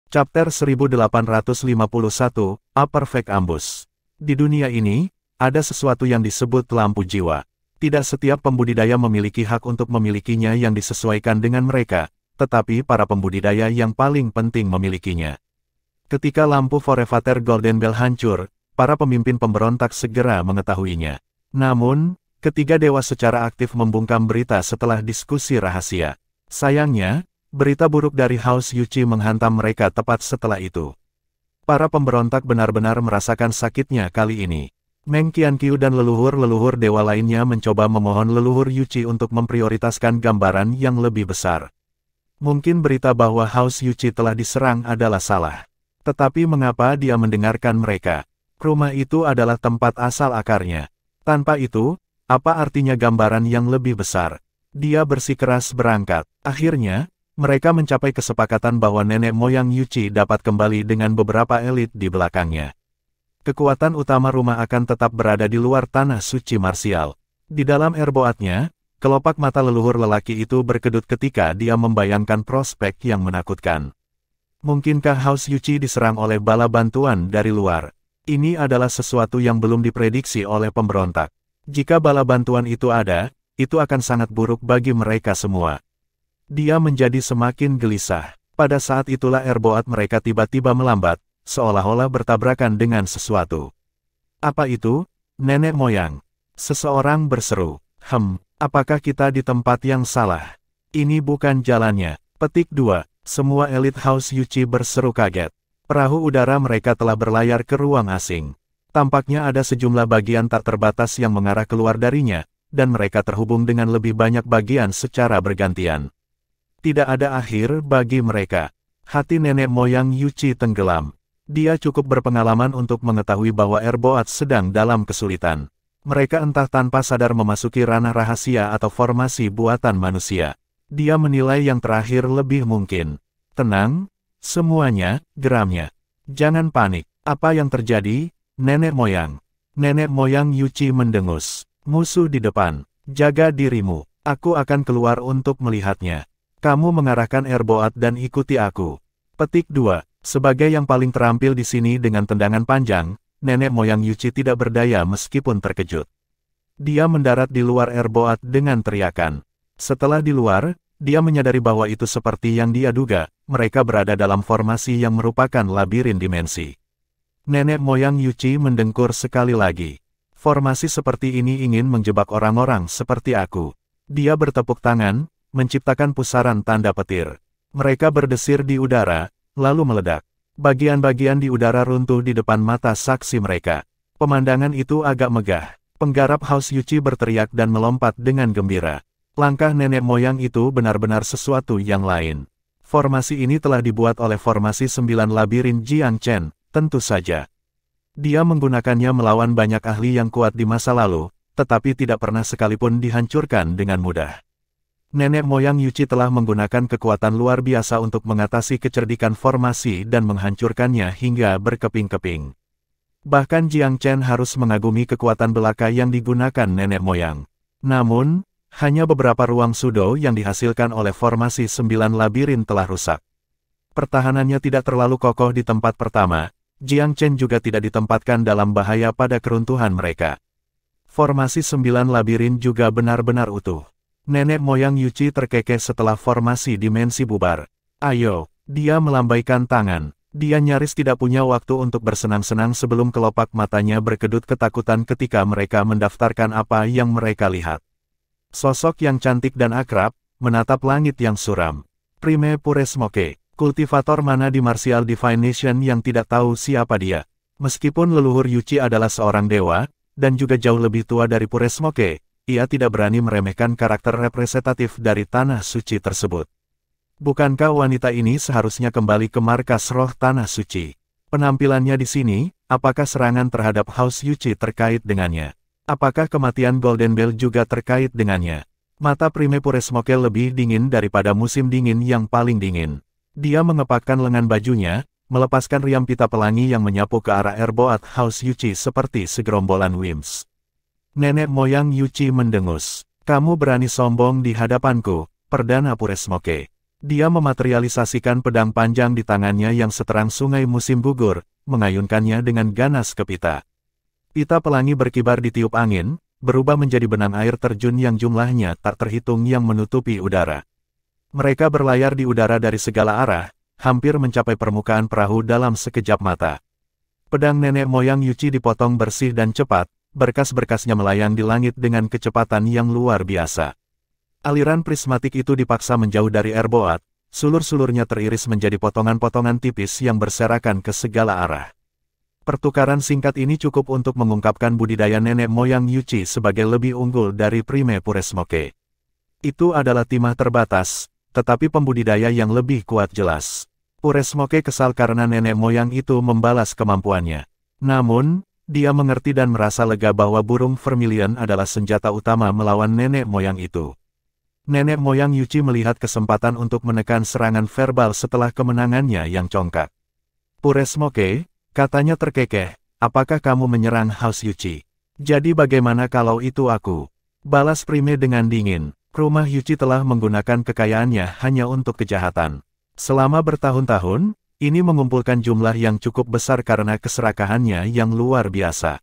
Chapter 1851, A Perfect Ambush. Di dunia ini, ada sesuatu yang disebut lampu jiwa. Tidak setiap pembudidaya memiliki hak untuk memilikinya yang disesuaikan dengan mereka, tetapi para pembudidaya yang paling penting memilikinya. Ketika lampu Forevator Golden Bell hancur, para pemimpin pemberontak segera mengetahuinya. Namun, ketiga dewa secara aktif membungkam berita setelah diskusi rahasia. Sayangnya, berita buruk dari House Yuchi menghantam mereka tepat setelah itu. Para pemberontak benar-benar merasakan sakitnya kali ini. Meng Qianqiu dan leluhur-leluhur dewa lainnya mencoba memohon leluhur Yuchi untuk memprioritaskan gambaran yang lebih besar. Mungkin berita bahwa House Yuchi telah diserang adalah salah. Tetapi mengapa dia mendengarkan mereka? Rumah itu adalah tempat asal akarnya. Tanpa itu, apa artinya gambaran yang lebih besar? Dia bersikeras berangkat. Akhirnya, mereka mencapai kesepakatan bahwa nenek moyang Yuchi dapat kembali dengan beberapa elit di belakangnya. Kekuatan utama rumah akan tetap berada di luar tanah suci marsial. Di dalam erboatnya, kelopak mata leluhur lelaki itu berkedut ketika dia membayangkan prospek yang menakutkan. Mungkinkah House Yuchi diserang oleh bala bantuan dari luar? Ini adalah sesuatu yang belum diprediksi oleh pemberontak. Jika bala bantuan itu ada, itu akan sangat buruk bagi mereka semua. Dia menjadi semakin gelisah. Pada saat itulah erboat mereka tiba-tiba melambat, seolah-olah bertabrakan dengan sesuatu. Apa itu? Nenek moyang. Seseorang berseru. Apakah kita di tempat yang salah? Ini bukan jalannya. Petik 2. Semua elit House Yuchi berseru kaget. Perahu udara mereka telah berlayar ke ruang asing. Tampaknya ada sejumlah bagian tak terbatas yang mengarah keluar darinya, dan mereka terhubung dengan lebih banyak bagian secara bergantian. Tidak ada akhir bagi mereka. Hati nenek moyang Yuchi tenggelam. Dia cukup berpengalaman untuk mengetahui bahwa erboat sedang dalam kesulitan. Mereka entah tanpa sadar memasuki ranah rahasia atau formasi buatan manusia. Dia menilai yang terakhir lebih mungkin. Tenang, semuanya, geramnya. Jangan panik. Apa yang terjadi, nenek moyang? Nenek moyang Yuchi mendengus. Musuh di depan. Jaga dirimu. Aku akan keluar untuk melihatnya. Kamu mengarahkan erboat dan ikuti aku. Petik 2. Sebagai yang paling terampil di sini dengan tendangan panjang, nenek moyang Yuchi tidak berdaya meskipun terkejut. Dia mendarat di luar erboat dengan teriakan. Setelah di luar, dia menyadari bahwa itu seperti yang dia duga, mereka berada dalam formasi yang merupakan labirin dimensi. Nenek moyang Yuchi mendengkur sekali lagi. Formasi seperti ini ingin menjebak orang-orang seperti aku. Dia bertepuk tangan, menciptakan pusaran tanda petir. Mereka berdesir di udara, lalu meledak. Bagian-bagian di udara runtuh di depan mata saksi mereka. Pemandangan itu agak megah. Penggarap House Yuchi berteriak dan melompat dengan gembira. Langkah nenek moyang itu benar-benar sesuatu yang lain. Formasi ini telah dibuat oleh formasi 9 labirin Jiang Chen, tentu saja. Dia menggunakannya melawan banyak ahli yang kuat di masa lalu, tetapi tidak pernah sekalipun dihancurkan dengan mudah. Nenek moyang Yuchi telah menggunakan kekuatan luar biasa untuk mengatasi kecerdikan formasi dan menghancurkannya hingga berkeping-keping. Bahkan Jiang Chen harus mengagumi kekuatan belaka yang digunakan nenek moyang. Namun, hanya beberapa ruang sudo yang dihasilkan oleh formasi 9 labirin telah rusak. Pertahanannya tidak terlalu kokoh di tempat pertama, Jiang Chen juga tidak ditempatkan dalam bahaya pada keruntuhan mereka. Formasi 9 labirin juga benar-benar utuh. Nenek moyang Yuchi terkekeh setelah formasi dimensi bubar. Ayo, dia melambaikan tangan. Dia nyaris tidak punya waktu untuk bersenang-senang sebelum kelopak matanya berkedut ketakutan ketika mereka mendaftarkan apa yang mereka lihat. Sosok yang cantik dan akrab, menatap langit yang suram. Prime Pure Smoke, kultivator mana di Martial Divine Nation yang tidak tahu siapa dia. Meskipun leluhur Yuchi adalah seorang dewa, dan juga jauh lebih tua dari Pure Smoke, ia tidak berani meremehkan karakter representatif dari tanah suci tersebut. Bukankah wanita ini seharusnya kembali ke markas roh tanah suci? Penampilannya di sini, apakah serangan terhadap House Yuchi terkait dengannya? Apakah kematian Golden Bell juga terkait dengannya? Mata Prime Pure Smoke lebih dingin daripada musim dingin yang paling dingin. Dia mengepakkan lengan bajunya, melepaskan riam pita pelangi yang menyapu ke arah erboat House Yuchi seperti segerombolan Wims. Nenek moyang Yuchi mendengus. Kamu berani sombong di hadapanku, Perdana Pure Smoke. Dia mematerialisasikan pedang panjang di tangannya yang seterang sungai musim gugur, mengayunkannya dengan ganas ke pita. Pita pelangi berkibar di tiup angin, berubah menjadi benang air terjun yang jumlahnya tak terhitung yang menutupi udara. Mereka berlayar di udara dari segala arah, hampir mencapai permukaan perahu dalam sekejap mata. Pedang nenek moyang Yuchi dipotong bersih dan cepat, berkas-berkasnya melayang di langit dengan kecepatan yang luar biasa. Aliran prismatik itu dipaksa menjauh dari Erboat, sulur-sulurnya teriris menjadi potongan-potongan tipis yang berserakan ke segala arah. Pertukaran singkat ini cukup untuk mengungkapkan budidaya nenek moyang Yuchi sebagai lebih unggul dari Prime Puresmoke. Itu adalah timah terbatas, tetapi pembudidaya yang lebih kuat jelas. Puresmoke kesal karena nenek moyang itu membalas kemampuannya. Namun, dia mengerti dan merasa lega bahwa burung vermilion adalah senjata utama melawan nenek moyang itu. Nenek moyang Yuchi melihat kesempatan untuk menekan serangan verbal setelah kemenangannya yang congkak. Puresmoke, katanya terkekeh, apakah kamu menyerang House Yuchi? Jadi bagaimana kalau itu aku? Balas Prime dengan dingin. Rumah Yuchi telah menggunakan kekayaannya hanya untuk kejahatan. Selama bertahun-tahun, ini mengumpulkan jumlah yang cukup besar karena keserakahannya yang luar biasa.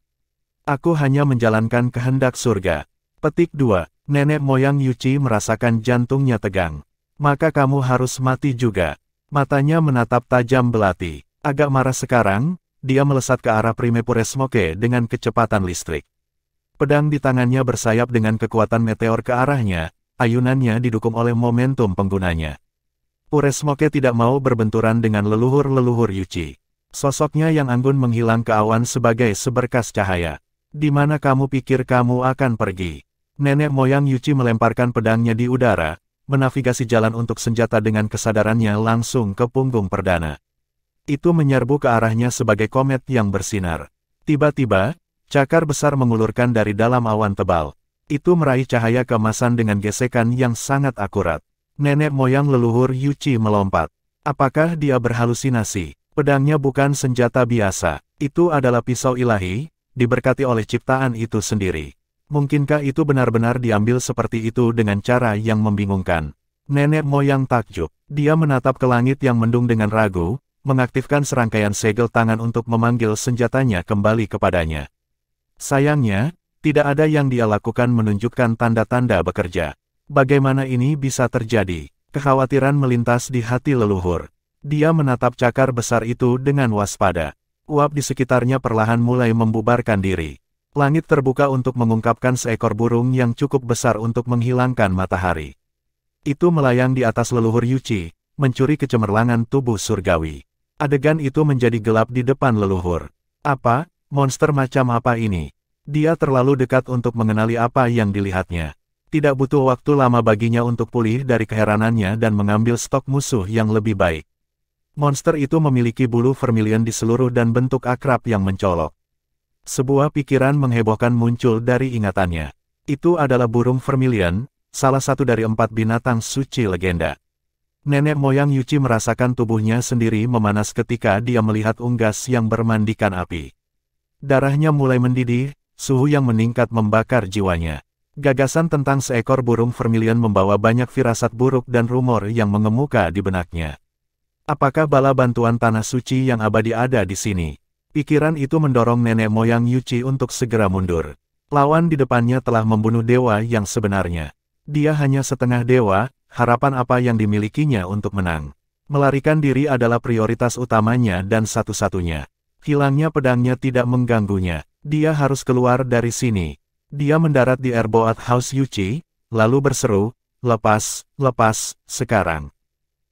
Aku hanya menjalankan kehendak surga. Petik 2. Nenek moyang Yuchi merasakan jantungnya tegang. Maka kamu harus mati juga. Matanya menatap tajam belati. Agak marah sekarang, dia melesat ke arah Prime Puresmoke dengan kecepatan listrik. Pedang di tangannya bersayap dengan kekuatan meteor ke arahnya, ayunannya didukung oleh momentum penggunanya. Puresmoke tidak mau berbenturan dengan leluhur-leluhur Yuchi. Sosoknya yang anggun menghilang ke awan sebagai seberkas cahaya. Di mana kamu pikir kamu akan pergi? Nenek moyang Yuchi melemparkan pedangnya di udara, menavigasi jalan untuk senjata dengan kesadarannya langsung ke punggung perdana. Itu menyerbu ke arahnya sebagai komet yang bersinar. Tiba-tiba, cakar besar mengulurkan dari dalam awan tebal. Itu meraih cahaya keemasan dengan gesekan yang sangat akurat. Nenek moyang leluhur Yuchi melompat. Apakah dia berhalusinasi? Pedangnya bukan senjata biasa. Itu adalah pisau ilahi, diberkati oleh ciptaan itu sendiri. Mungkinkah itu benar-benar diambil seperti itu dengan cara yang membingungkan? Nenek moyang takjub. Dia menatap ke langit yang mendung dengan ragu, mengaktifkan serangkaian segel tangan untuk memanggil senjatanya kembali kepadanya. Sayangnya, tidak ada yang dia lakukan menunjukkan tanda-tanda bekerja. Bagaimana ini bisa terjadi? Kekhawatiran melintas di hati leluhur. Dia menatap cakar besar itu dengan waspada. Uap di sekitarnya perlahan mulai membubarkan diri. Langit terbuka untuk mengungkapkan seekor burung yang cukup besar untuk menghilangkan matahari. Itu melayang di atas leluhur Yuchi, mencuri kecemerlangan tubuh surgawi. Adegan itu menjadi gelap di depan leluhur. Apa? Monster macam apa ini? Dia terlalu dekat untuk mengenali apa yang dilihatnya. Tidak butuh waktu lama baginya untuk pulih dari keheranannya dan mengambil stok musuh yang lebih baik. Monster itu memiliki bulu vermilion di seluruh dan bentuk akrab yang mencolok. Sebuah pikiran menghebohkan muncul dari ingatannya. Itu adalah burung vermilion, salah satu dari 4 binatang suci legenda. Nenek moyang Yuchi merasakan tubuhnya sendiri memanas ketika dia melihat unggas yang bermandikan api. Darahnya mulai mendidih, suhu yang meningkat membakar jiwanya. Gagasan tentang seekor burung vermilion membawa banyak firasat buruk dan rumor yang mengemuka di benaknya. Apakah bala bantuan tanah suci yang abadi ada di sini? Pikiran itu mendorong nenek moyang Yuchi untuk segera mundur. Lawan di depannya telah membunuh dewa yang sebenarnya. Dia hanya setengah dewa, harapan apa yang dimilikinya untuk menang. Melarikan diri adalah prioritas utamanya dan satu-satunya. Hilangnya pedangnya tidak mengganggunya. Dia harus keluar dari sini. Dia mendarat di Erboat House Yuchi, lalu berseru, lepas, lepas, sekarang.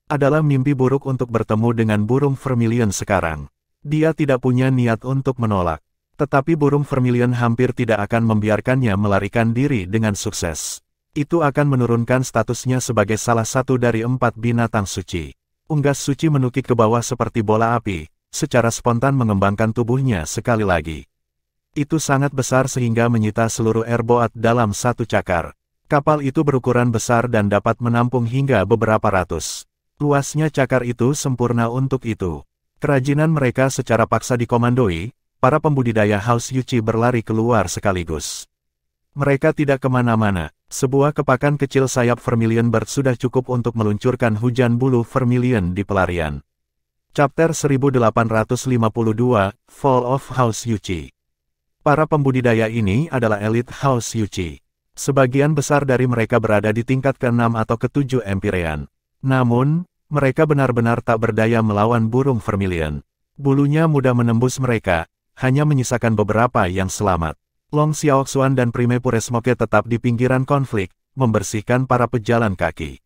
Adalah mimpi buruk untuk bertemu dengan burung vermilion sekarang. Dia tidak punya niat untuk menolak. Tetapi burung vermilion hampir tidak akan membiarkannya melarikan diri dengan sukses. Itu akan menurunkan statusnya sebagai salah satu dari 4 binatang suci. Unggas suci menukik ke bawah seperti bola api, secara spontan mengembangkan tubuhnya sekali lagi. Itu sangat besar sehingga menyita seluruh Erboat dalam satu cakar. Kapal itu berukuran besar dan dapat menampung hingga beberapa ratus. Luasnya cakar itu sempurna untuk itu. Kerajinan mereka secara paksa dikomandoi, para pembudidaya House Yuchi berlari keluar sekaligus. Mereka tidak kemana-mana. Sebuah kepakan kecil sayap Vermilion Bird sudah cukup untuk meluncurkan hujan bulu Vermilion di pelarian. Chapter 1852, Fall of House Yuchi. Para pembudidaya ini adalah elit House Yuchi. Sebagian besar dari mereka berada di tingkat ke-6 atau ke-7 Empyrean. Namun, mereka benar-benar tak berdaya melawan burung Vermilion. Bulunya mudah menembus mereka, hanya menyisakan beberapa yang selamat. Long Xiaoxuan dan Prime Puresmoke tetap di pinggiran konflik, membersihkan para pejalan kaki.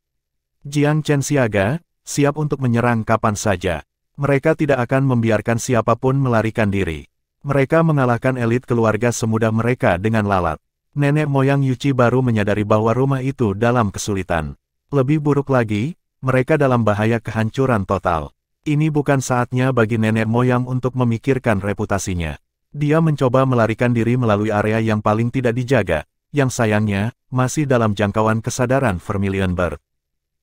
Jiang Chen siaga, siap untuk menyerang kapan saja. Mereka tidak akan membiarkan siapapun melarikan diri. Mereka mengalahkan elit keluarga semudah mereka dengan lalat. Nenek moyang Yuchi baru menyadari bahwa rumah itu dalam kesulitan. Lebih buruk lagi, mereka dalam bahaya kehancuran total. Ini bukan saatnya bagi nenek moyang untuk memikirkan reputasinya. Dia mencoba melarikan diri melalui area yang paling tidak dijaga, yang sayangnya, masih dalam jangkauan kesadaran Vermilion Bird.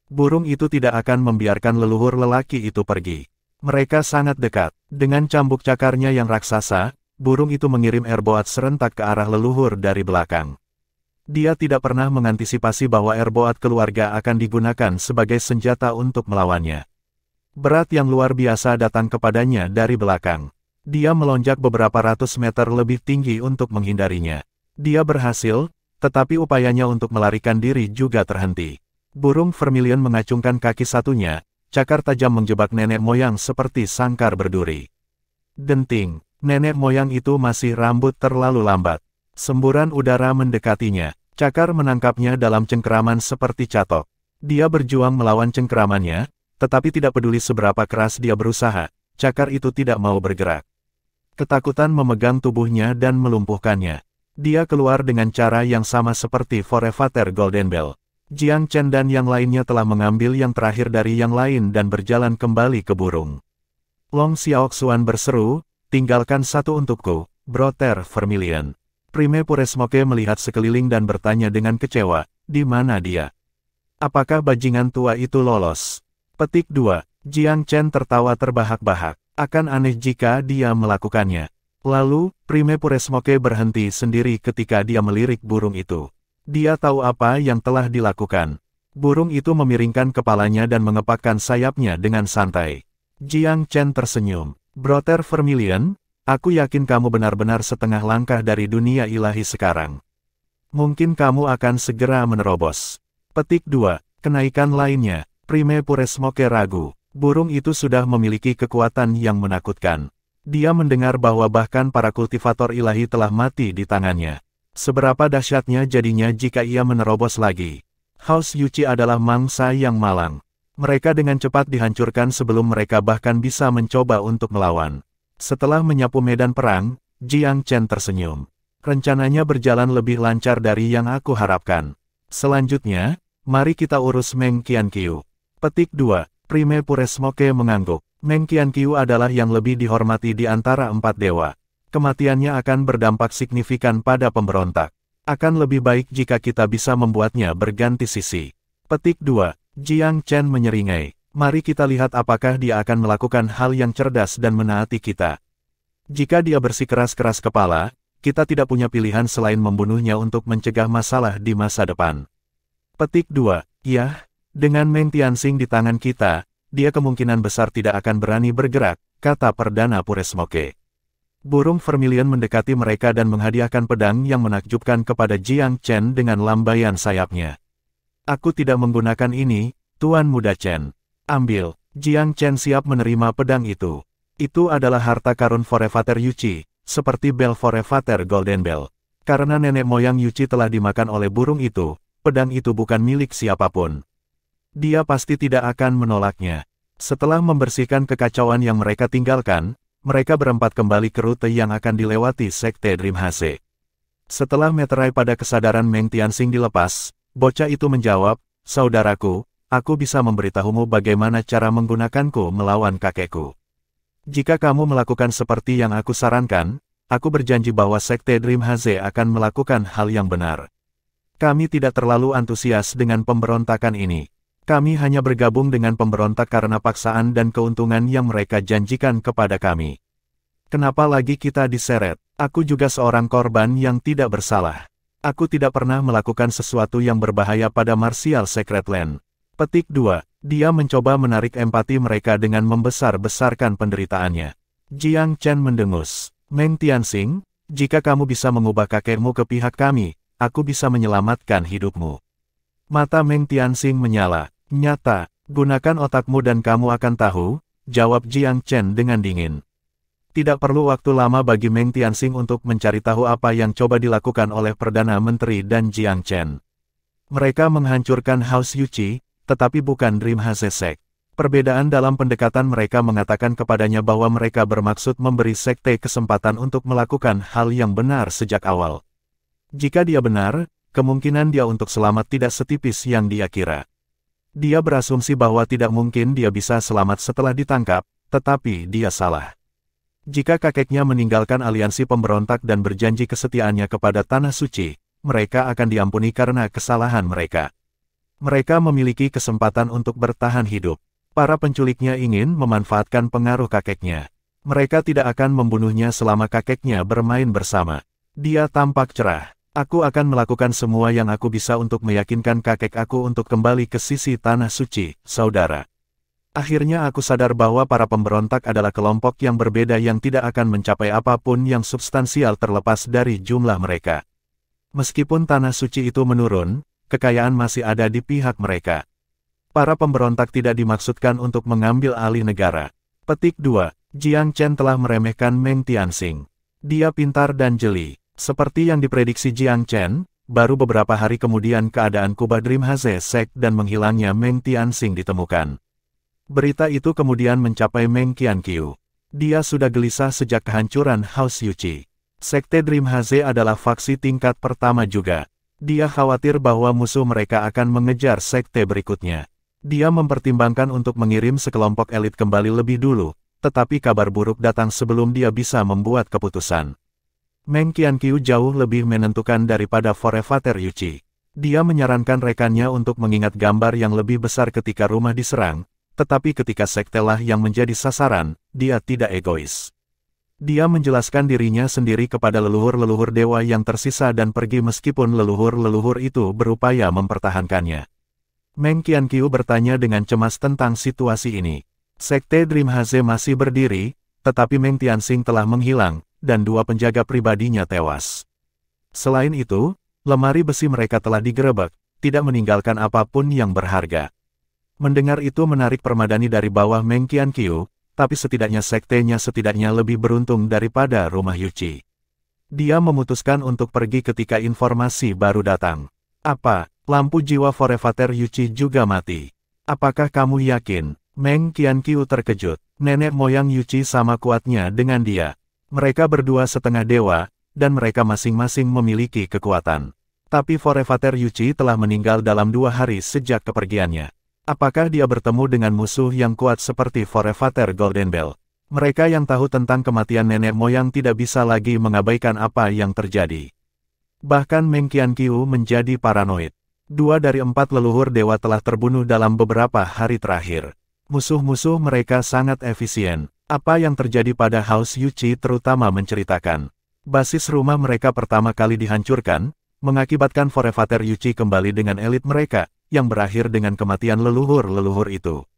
Burung itu tidak akan membiarkan leluhur lelaki itu pergi. Mereka sangat dekat. Dengan cambuk cakarnya yang raksasa, burung itu mengirim airboat serentak ke arah leluhur dari belakang. Dia tidak pernah mengantisipasi bahwa airboat keluarga akan digunakan sebagai senjata untuk melawannya. Berat yang luar biasa datang kepadanya dari belakang. Dia melonjak beberapa ratus meter lebih tinggi untuk menghindarinya. Dia berhasil, tetapi upayanya untuk melarikan diri juga terhenti. Burung Vermilion mengacungkan kaki satunya, cakar tajam menjebak nenek moyang seperti sangkar berduri. Denting, nenek moyang itu masih rambut terlalu lambat. Semburan udara mendekatinya, cakar menangkapnya dalam cengkeraman seperti catok. Dia berjuang melawan cengkeramannya, tetapi tidak peduli seberapa keras dia berusaha, cakar itu tidak mau bergerak. Ketakutan memegang tubuhnya dan melumpuhkannya. Dia keluar dengan cara yang sama seperti Forefather Golden Bell. Jiang Chen dan yang lainnya telah mengambil yang terakhir dari yang lain dan berjalan kembali ke burung. Long Xiaoxuan berseru, tinggalkan satu untukku, Brother Vermilion. Prime Puresmoke melihat sekeliling dan bertanya dengan kecewa, di mana dia? Apakah bajingan tua itu lolos? Petik 2. Jiang Chen tertawa terbahak-bahak. Akan aneh jika dia melakukannya. Lalu, Prime Puresmoke berhenti sendiri ketika dia melirik burung itu. Dia tahu apa yang telah dilakukan. Burung itu memiringkan kepalanya dan mengepakkan sayapnya dengan santai. Jiang Chen tersenyum. Brother Vermilion, aku yakin kamu benar-benar setengah langkah dari dunia ilahi sekarang. Mungkin kamu akan segera menerobos. Petik 2. Kenaikan lainnya. Prime Puresmoke ragu. Burung itu sudah memiliki kekuatan yang menakutkan. Dia mendengar bahwa bahkan para kultivator ilahi telah mati di tangannya. Seberapa dahsyatnya jadinya jika ia menerobos lagi. House Yuchi adalah mangsa yang malang. Mereka dengan cepat dihancurkan sebelum mereka bahkan bisa mencoba untuk melawan. Setelah menyapu medan perang, Jiang Chen tersenyum. Rencananya berjalan lebih lancar dari yang aku harapkan. Selanjutnya, mari kita urus Meng Qianqiu. Petik 2. Prime Puresmoke mengangguk. Meng Qianqiu adalah yang lebih dihormati di antara 4 dewa. Kematiannya akan berdampak signifikan pada pemberontak. Akan lebih baik jika kita bisa membuatnya berganti sisi. Petik 2. Jiang Chen menyeringai. Mari kita lihat apakah dia akan melakukan hal yang cerdas dan menaati kita. Jika dia bersikeras-keras kepala, kita tidak punya pilihan selain membunuhnya untuk mencegah masalah di masa depan. Petik 2. Yah. Dengan Meng Tianxing di tangan kita, dia kemungkinan besar tidak akan berani bergerak, kata Perdana Puresmoke. Burung Vermilion mendekati mereka dan menghadiahkan pedang yang menakjubkan kepada Jiang Chen dengan lambaian sayapnya. Aku tidak menggunakan ini, Tuan Muda Chen. Ambil. Jiang Chen siap menerima pedang itu. Itu adalah harta karun Forefather Yuchi, seperti bel Forefather Golden Bell. Karena nenek moyang Yuchi telah dimakan oleh burung itu, pedang itu bukan milik siapapun. Dia pasti tidak akan menolaknya. Setelah membersihkan kekacauan yang mereka tinggalkan, mereka berempat kembali ke rute yang akan dilewati Sekte Dream Hase. Setelah meterai pada kesadaran Meng Tianxing dilepas, bocah itu menjawab, saudaraku, aku bisa memberitahumu bagaimana cara menggunakanku melawan kakekku. Jika kamu melakukan seperti yang aku sarankan, aku berjanji bahwa Sekte Dream Hase akan melakukan hal yang benar. Kami tidak terlalu antusias dengan pemberontakan ini. Kami hanya bergabung dengan pemberontak karena paksaan dan keuntungan yang mereka janjikan kepada kami. Kenapa lagi kita diseret? Aku juga seorang korban yang tidak bersalah. Aku tidak pernah melakukan sesuatu yang berbahaya pada Martial Secret Land. Petik 2. Dia mencoba menarik empati mereka dengan membesar-besarkan penderitaannya. Jiang Chen mendengus. Meng Tianxing, jika kamu bisa mengubah kakekmu ke pihak kami, aku bisa menyelamatkan hidupmu. Mata Meng Tianxing menyala. Nyata, gunakan otakmu dan kamu akan tahu, jawab Jiang Chen dengan dingin. Tidak perlu waktu lama bagi Meng Tianxing untuk mencari tahu apa yang coba dilakukan oleh Perdana Menteri dan Jiang Chen. Mereka menghancurkan House Yuqi, tetapi bukan Dream Haze Sect. Perbedaan dalam pendekatan mereka mengatakan kepadanya bahwa mereka bermaksud memberi sekte kesempatan untuk melakukan hal yang benar sejak awal. Jika dia benar, kemungkinan dia untuk selamat tidak setipis yang dia kira. Dia berasumsi bahwa tidak mungkin dia bisa selamat setelah ditangkap, tetapi dia salah. Jika kakeknya meninggalkan aliansi pemberontak dan berjanji kesetiaannya kepada Tanah Suci, mereka akan diampuni karena kesalahan mereka. Mereka memiliki kesempatan untuk bertahan hidup. Para penculiknya ingin memanfaatkan pengaruh kakeknya. Mereka tidak akan membunuhnya selama kakeknya bermain bersama. Dia tampak cerah. Aku akan melakukan semua yang aku bisa untuk meyakinkan kakek aku untuk kembali ke sisi Tanah Suci, saudara. Akhirnya aku sadar bahwa para pemberontak adalah kelompok yang berbeda yang tidak akan mencapai apapun yang substansial terlepas dari jumlah mereka. Meskipun Tanah Suci itu menurun, kekayaan masih ada di pihak mereka. Para pemberontak tidak dimaksudkan untuk mengambil alih negara. Petik 2. Jiang Chen telah meremehkan Meng Tianxing. Dia pintar dan jeli. Seperti yang diprediksi Jiang Chen, baru beberapa hari kemudian keadaan kubah Dream Haze Sect dan menghilangnya Meng Tianxing ditemukan. Berita itu kemudian mencapai Meng Qianqiu. Dia sudah gelisah sejak kehancuran House Yuqi. Sekte Dream Haze adalah faksi tingkat pertama juga. Dia khawatir bahwa musuh mereka akan mengejar sekte berikutnya. Dia mempertimbangkan untuk mengirim sekelompok elit kembali lebih dulu, tetapi kabar buruk datang sebelum dia bisa membuat keputusan. Meng Qianqiu jauh lebih menentukan daripada Forefather Yuqi. Dia menyarankan rekannya untuk mengingat gambar yang lebih besar ketika rumah diserang, tetapi ketika sektelah yang menjadi sasaran, dia tidak egois. Dia menjelaskan dirinya sendiri kepada leluhur-leluhur dewa yang tersisa dan pergi meskipun leluhur-leluhur itu berupaya mempertahankannya. Meng Qianqiu bertanya dengan cemas tentang situasi ini. Sekte Dream Haze masih berdiri, tetapi Meng Tianxing telah menghilang, dan dua penjaga pribadinya tewas. Selain itu, lemari besi mereka telah digerebek, tidak meninggalkan apapun yang berharga. Mendengar itu menarik permadani dari bawah Meng Qianqiu, tapi setidaknya sektenya setidaknya lebih beruntung daripada rumah Yuqi. Dia memutuskan untuk pergi ketika informasi baru datang. Apa, lampu jiwa Forefather Yuqi juga mati? Apakah kamu yakin? Meng Qianqiu terkejut. Nenek moyang Yuqi sama kuatnya dengan dia. Mereka berdua setengah dewa, dan mereka masing-masing memiliki kekuatan. Tapi Forefather Yuqi telah meninggal dalam 2 hari sejak kepergiannya. Apakah dia bertemu dengan musuh yang kuat seperti Forefather Golden Bell? Mereka yang tahu tentang kematian nenek moyang tidak bisa lagi mengabaikan apa yang terjadi. Bahkan Meng Qianqiu menjadi paranoid. 2 dari 4 leluhur dewa telah terbunuh dalam beberapa hari terakhir. Musuh-musuh mereka sangat efisien. Apa yang terjadi pada House Yuqi terutama menceritakan. Basis rumah mereka pertama kali dihancurkan, mengakibatkan Forefather Yuqi kembali dengan elit mereka, yang berakhir dengan kematian leluhur-leluhur itu.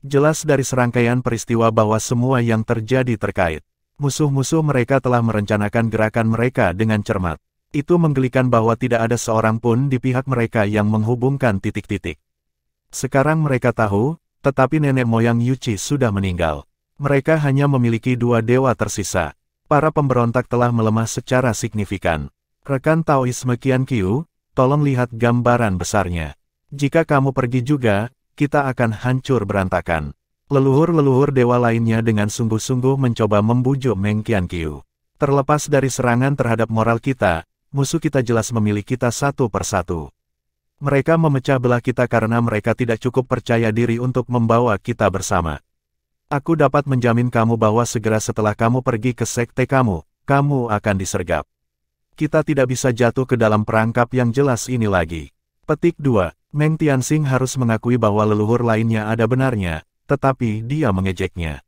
Jelas dari serangkaian peristiwa bahwa semua yang terjadi terkait. Musuh-musuh mereka telah merencanakan gerakan mereka dengan cermat. Itu menggelikan bahwa tidak ada seorang pun di pihak mereka yang menghubungkan titik-titik. Sekarang mereka tahu, tetapi nenek moyang Yuqi sudah meninggal. Mereka hanya memiliki 2 dewa tersisa. Para pemberontak telah melemah secara signifikan. Rekan Taoisme Qianqiu, tolong lihat gambaran besarnya. Jika kamu pergi juga, kita akan hancur berantakan. Leluhur-leluhur dewa lainnya dengan sungguh-sungguh mencoba membujuk Meng Qianqiu. Terlepas dari serangan terhadap moral kita, musuh kita jelas memilih kita satu persatu. Mereka memecah belah kita karena mereka tidak cukup percaya diri untuk membawa kita bersama. Aku dapat menjamin kamu bahwa segera setelah kamu pergi ke sekte kamu akan disergap. Kita tidak bisa jatuh ke dalam perangkap yang jelas ini lagi. Petik 2. Meng Tianxing harus mengakui bahwa leluhur lainnya ada benarnya, tetapi dia mengejeknya.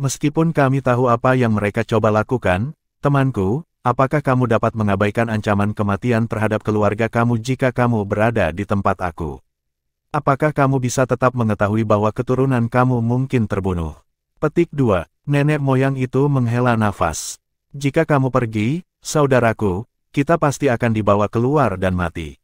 Meskipun kami tahu apa yang mereka coba lakukan, temanku, apakah kamu dapat mengabaikan ancaman kematian terhadap keluarga kamu jika kamu berada di tempat aku? Apakah kamu bisa tetap mengetahui bahwa keturunan kamu mungkin terbunuh? Petik 2. Nenek moyang itu menghela nafas. Jika kamu pergi, saudaraku, kita pasti akan dibawa keluar dan mati.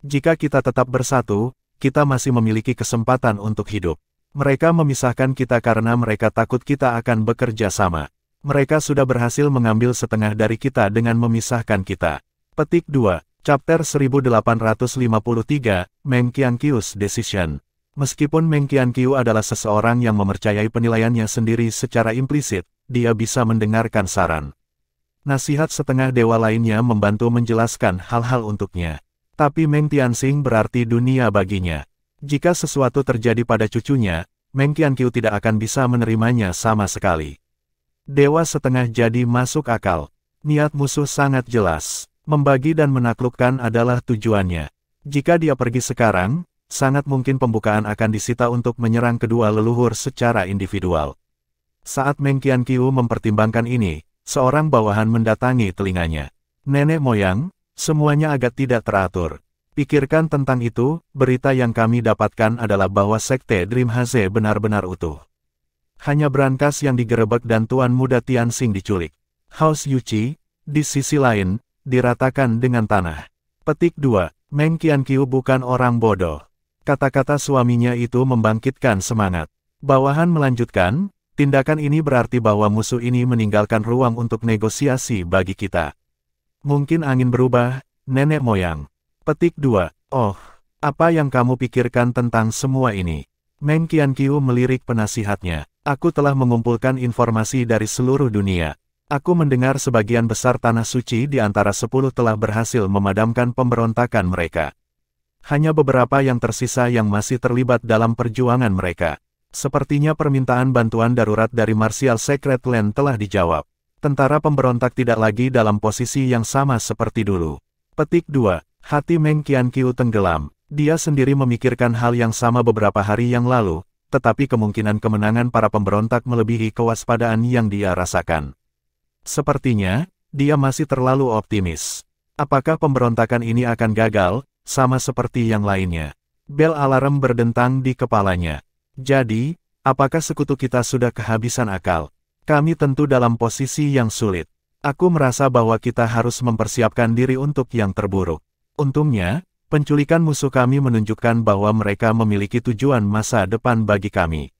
Jika kita tetap bersatu, kita masih memiliki kesempatan untuk hidup. Mereka memisahkan kita karena mereka takut kita akan bekerja sama. Mereka sudah berhasil mengambil setengah dari kita dengan memisahkan kita. Petik 2. Chapter 1853, Meng Qianqiu's Decision. Meskipun Meng Qianqiu adalah seseorang yang mempercayai penilaiannya sendiri secara implisit, dia bisa mendengarkan saran. Nasihat setengah dewa lainnya membantu menjelaskan hal-hal untuknya. Tapi Meng Tianxing berarti dunia baginya. Jika sesuatu terjadi pada cucunya, Meng Qianqiu tidak akan bisa menerimanya sama sekali. Dewa setengah jadi masuk akal. Niat musuh sangat jelas. Membagi dan menaklukkan adalah tujuannya. Jika dia pergi sekarang, sangat mungkin pembukaan akan disita untuk menyerang kedua leluhur secara individual. Saat Meng Qianqiu mempertimbangkan ini, seorang bawahan mendatangi telinganya. Nenek moyang, semuanya agak tidak teratur. Pikirkan tentang itu, berita yang kami dapatkan adalah bahwa Sekte Dream Haze benar-benar utuh. Hanya brankas yang digerebek dan Tuan Muda Tianxing diculik. House Yuqi, di sisi lain, diratakan dengan tanah. Petik 2. Meng Qianqiu bukan orang bodoh. Kata-kata suaminya itu membangkitkan semangat. Bawahan melanjutkan, tindakan ini berarti bahwa musuh ini meninggalkan ruang untuk negosiasi bagi kita. Mungkin angin berubah, nenek moyang. Petik 2. Oh, apa yang kamu pikirkan tentang semua ini? Meng Qianqiu melirik penasihatnya. Aku telah mengumpulkan informasi dari seluruh dunia. Aku mendengar sebagian besar tanah suci di antara 10 telah berhasil memadamkan pemberontakan mereka. Hanya beberapa yang tersisa yang masih terlibat dalam perjuangan mereka. Sepertinya permintaan bantuan darurat dari Martial Secret Land telah dijawab. Tentara pemberontak tidak lagi dalam posisi yang sama seperti dulu. Petik 2. Hati Meng Qianqiu tenggelam. Dia sendiri memikirkan hal yang sama beberapa hari yang lalu, tetapi kemungkinan kemenangan para pemberontak melebihi kewaspadaan yang dia rasakan. Sepertinya, dia masih terlalu optimis. Apakah pemberontakan ini akan gagal? Sama seperti yang lainnya. Bel alarm berdentang di kepalanya. Jadi, apakah sekutu kita sudah kehabisan akal? Kami tentu dalam posisi yang sulit. Aku merasa bahwa kita harus mempersiapkan diri untuk yang terburuk. Untungnya, penculikan musuh kami menunjukkan bahwa mereka memiliki tujuan masa depan bagi kami.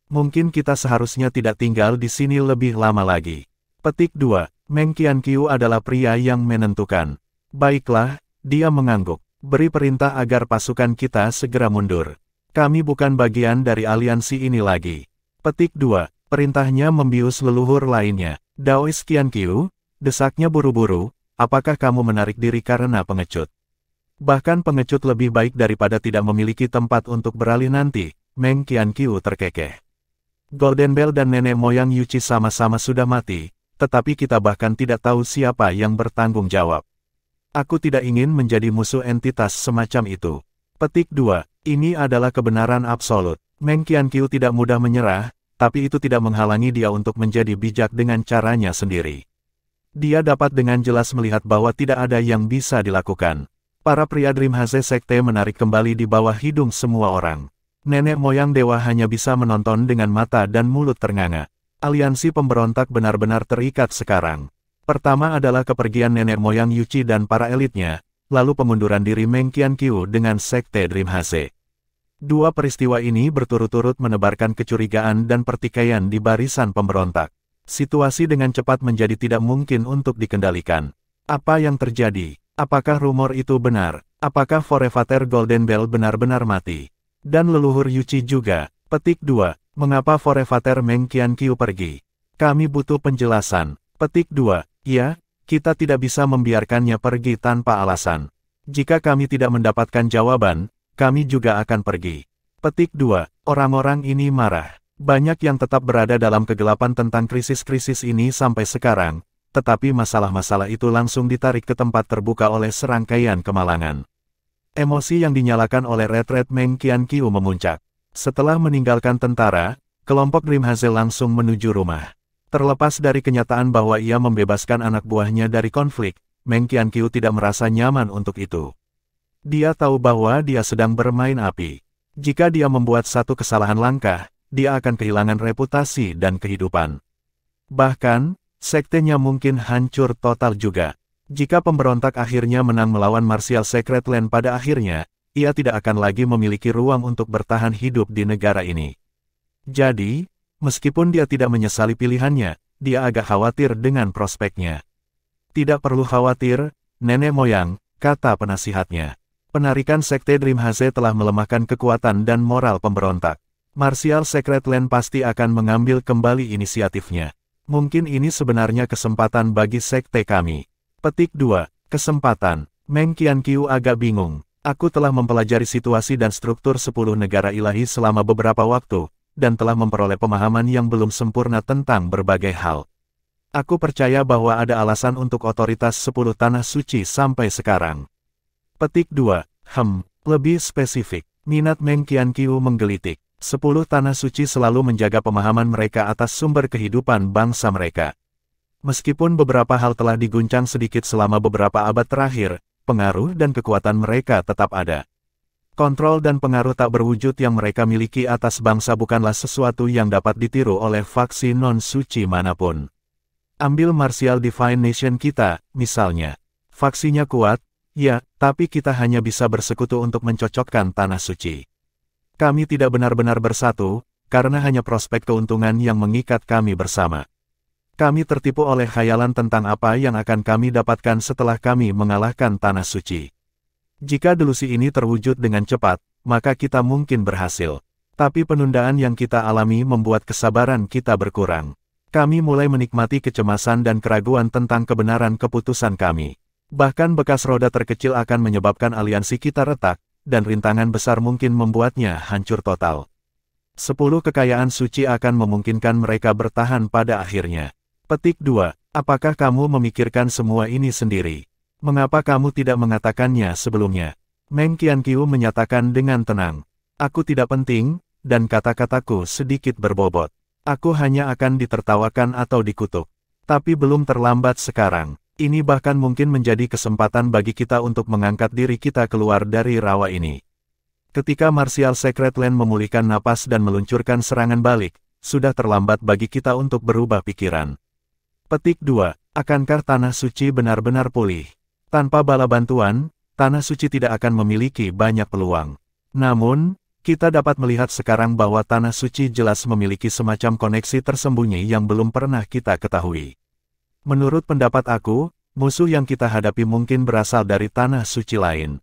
Mungkin kita seharusnya tidak tinggal di sini lebih lama lagi. Petik 2. Meng Qianqiu adalah pria yang menentukan. Baiklah, dia mengangguk. Beri perintah agar pasukan kita segera mundur. Kami bukan bagian dari aliansi ini lagi. Petik 2. Perintahnya membius leluhur lainnya. Daois Qianqiu, desaknya buru-buru, apakah kamu menarik diri karena pengecut? Bahkan pengecut lebih baik daripada tidak memiliki tempat untuk beralih nanti, Meng Qianqiu terkekeh. Golden Bell dan nenek moyang Yuqi sama-sama sudah mati, tetapi kita bahkan tidak tahu siapa yang bertanggung jawab. Aku tidak ingin menjadi musuh entitas semacam itu. Petik 2. Ini adalah kebenaran absolut. Meng Qianqiu tidak mudah menyerah, tapi itu tidak menghalangi dia untuk menjadi bijak dengan caranya sendiri. Dia dapat dengan jelas melihat bahwa tidak ada yang bisa dilakukan. Para pria Dream Haze Sekte menarik kembali di bawah hidung semua orang. Nenek moyang dewa hanya bisa menonton dengan mata dan mulut ternganga. Aliansi pemberontak benar-benar terikat sekarang. Pertama adalah kepergian nenek moyang Yuqi dan para elitnya, lalu pengunduran diri Meng Qianqiu dengan Sekte Dream Haze. Dua peristiwa ini berturut-turut menebarkan kecurigaan dan pertikaian di barisan pemberontak. Situasi dengan cepat menjadi tidak mungkin untuk dikendalikan. Apa yang terjadi? Apakah rumor itu benar? Apakah Forefather Golden Bell benar-benar mati? Dan leluhur Yuqi juga. Petik 2. Mengapa Forefather Meng Qianqiu pergi? Kami butuh penjelasan. Petik 2. Ya, kita tidak bisa membiarkannya pergi tanpa alasan. Jika kami tidak mendapatkan jawaban, kami juga akan pergi. Petik 2. Orang-orang ini marah. Banyak yang tetap berada dalam kegelapan tentang krisis-krisis ini sampai sekarang, tetapi masalah-masalah itu langsung ditarik ke tempat terbuka oleh serangkaian kemalangan. Emosi yang dinyalakan oleh Red Meng Qianqiu memuncak. Setelah meninggalkan tentara, kelompok Dream Haze langsung menuju rumah. Terlepas dari kenyataan bahwa ia membebaskan anak buahnya dari konflik, Meng Qianqiu tidak merasa nyaman untuk itu. Dia tahu bahwa dia sedang bermain api. Jika dia membuat satu kesalahan langkah, dia akan kehilangan reputasi dan kehidupan. Bahkan, sektenya mungkin hancur total juga. Jika pemberontak akhirnya menang melawan Martial Secret Land pada akhirnya, ia tidak akan lagi memiliki ruang untuk bertahan hidup di negara ini. Jadi, meskipun dia tidak menyesali pilihannya, dia agak khawatir dengan prospeknya. Tidak perlu khawatir, nenek moyang, kata penasihatnya. Penarikan Sekte Dream Haze telah melemahkan kekuatan dan moral pemberontak. Martial Secret Land pasti akan mengambil kembali inisiatifnya. Mungkin ini sebenarnya kesempatan bagi sekte kami. Petik 2. Kesempatan. Meng Qianqiu agak bingung. Aku telah mempelajari situasi dan struktur 10 negara ilahi selama beberapa waktu, dan telah memperoleh pemahaman yang belum sempurna tentang berbagai hal. Aku percaya bahwa ada alasan untuk otoritas 10 tanah suci sampai sekarang. Petik 2. Lebih spesifik. Minat Meng Qianqiu menggelitik. 10 tanah suci selalu menjaga pemahaman mereka atas sumber kehidupan bangsa mereka. Meskipun beberapa hal telah diguncang sedikit selama beberapa abad terakhir, pengaruh dan kekuatan mereka tetap ada. Kontrol dan pengaruh tak berwujud yang mereka miliki atas bangsa bukanlah sesuatu yang dapat ditiru oleh faksi non-suci manapun. Ambil Martial Divine Nation kita, misalnya. Faksinya kuat, ya, tapi kita hanya bisa bersekutu untuk mencocokkan tanah suci. Kami tidak benar-benar bersatu, karena hanya prospek keuntungan yang mengikat kami bersama. Kami tertipu oleh khayalan tentang apa yang akan kami dapatkan setelah kami mengalahkan tanah suci. Jika delusi ini terwujud dengan cepat, maka kita mungkin berhasil. Tapi penundaan yang kita alami membuat kesabaran kita berkurang. Kami mulai menikmati kecemasan dan keraguan tentang kebenaran keputusan kami. Bahkan bekas roda terkecil akan menyebabkan aliansi kita retak, dan rintangan besar mungkin membuatnya hancur total. 10 kekayaan suci akan memungkinkan mereka bertahan pada akhirnya. Petik 2. Apakah kamu memikirkan semua ini sendiri? Mengapa kamu tidak mengatakannya sebelumnya? Meng Qianqiu menyatakan dengan tenang. Aku tidak penting, dan kata-kataku sedikit berbobot. Aku hanya akan ditertawakan atau dikutuk. Tapi belum terlambat sekarang. Ini bahkan mungkin menjadi kesempatan bagi kita untuk mengangkat diri kita keluar dari rawa ini. Ketika Martial Secret Land memulihkan napas dan meluncurkan serangan balik, sudah terlambat bagi kita untuk berubah pikiran. Petik 2. Akankah tanah suci benar-benar pulih? Tanpa bala bantuan, tanah suci tidak akan memiliki banyak peluang. Namun, kita dapat melihat sekarang bahwa tanah suci jelas memiliki semacam koneksi tersembunyi yang belum pernah kita ketahui. Menurut pendapat aku, musuh yang kita hadapi mungkin berasal dari tanah suci lain.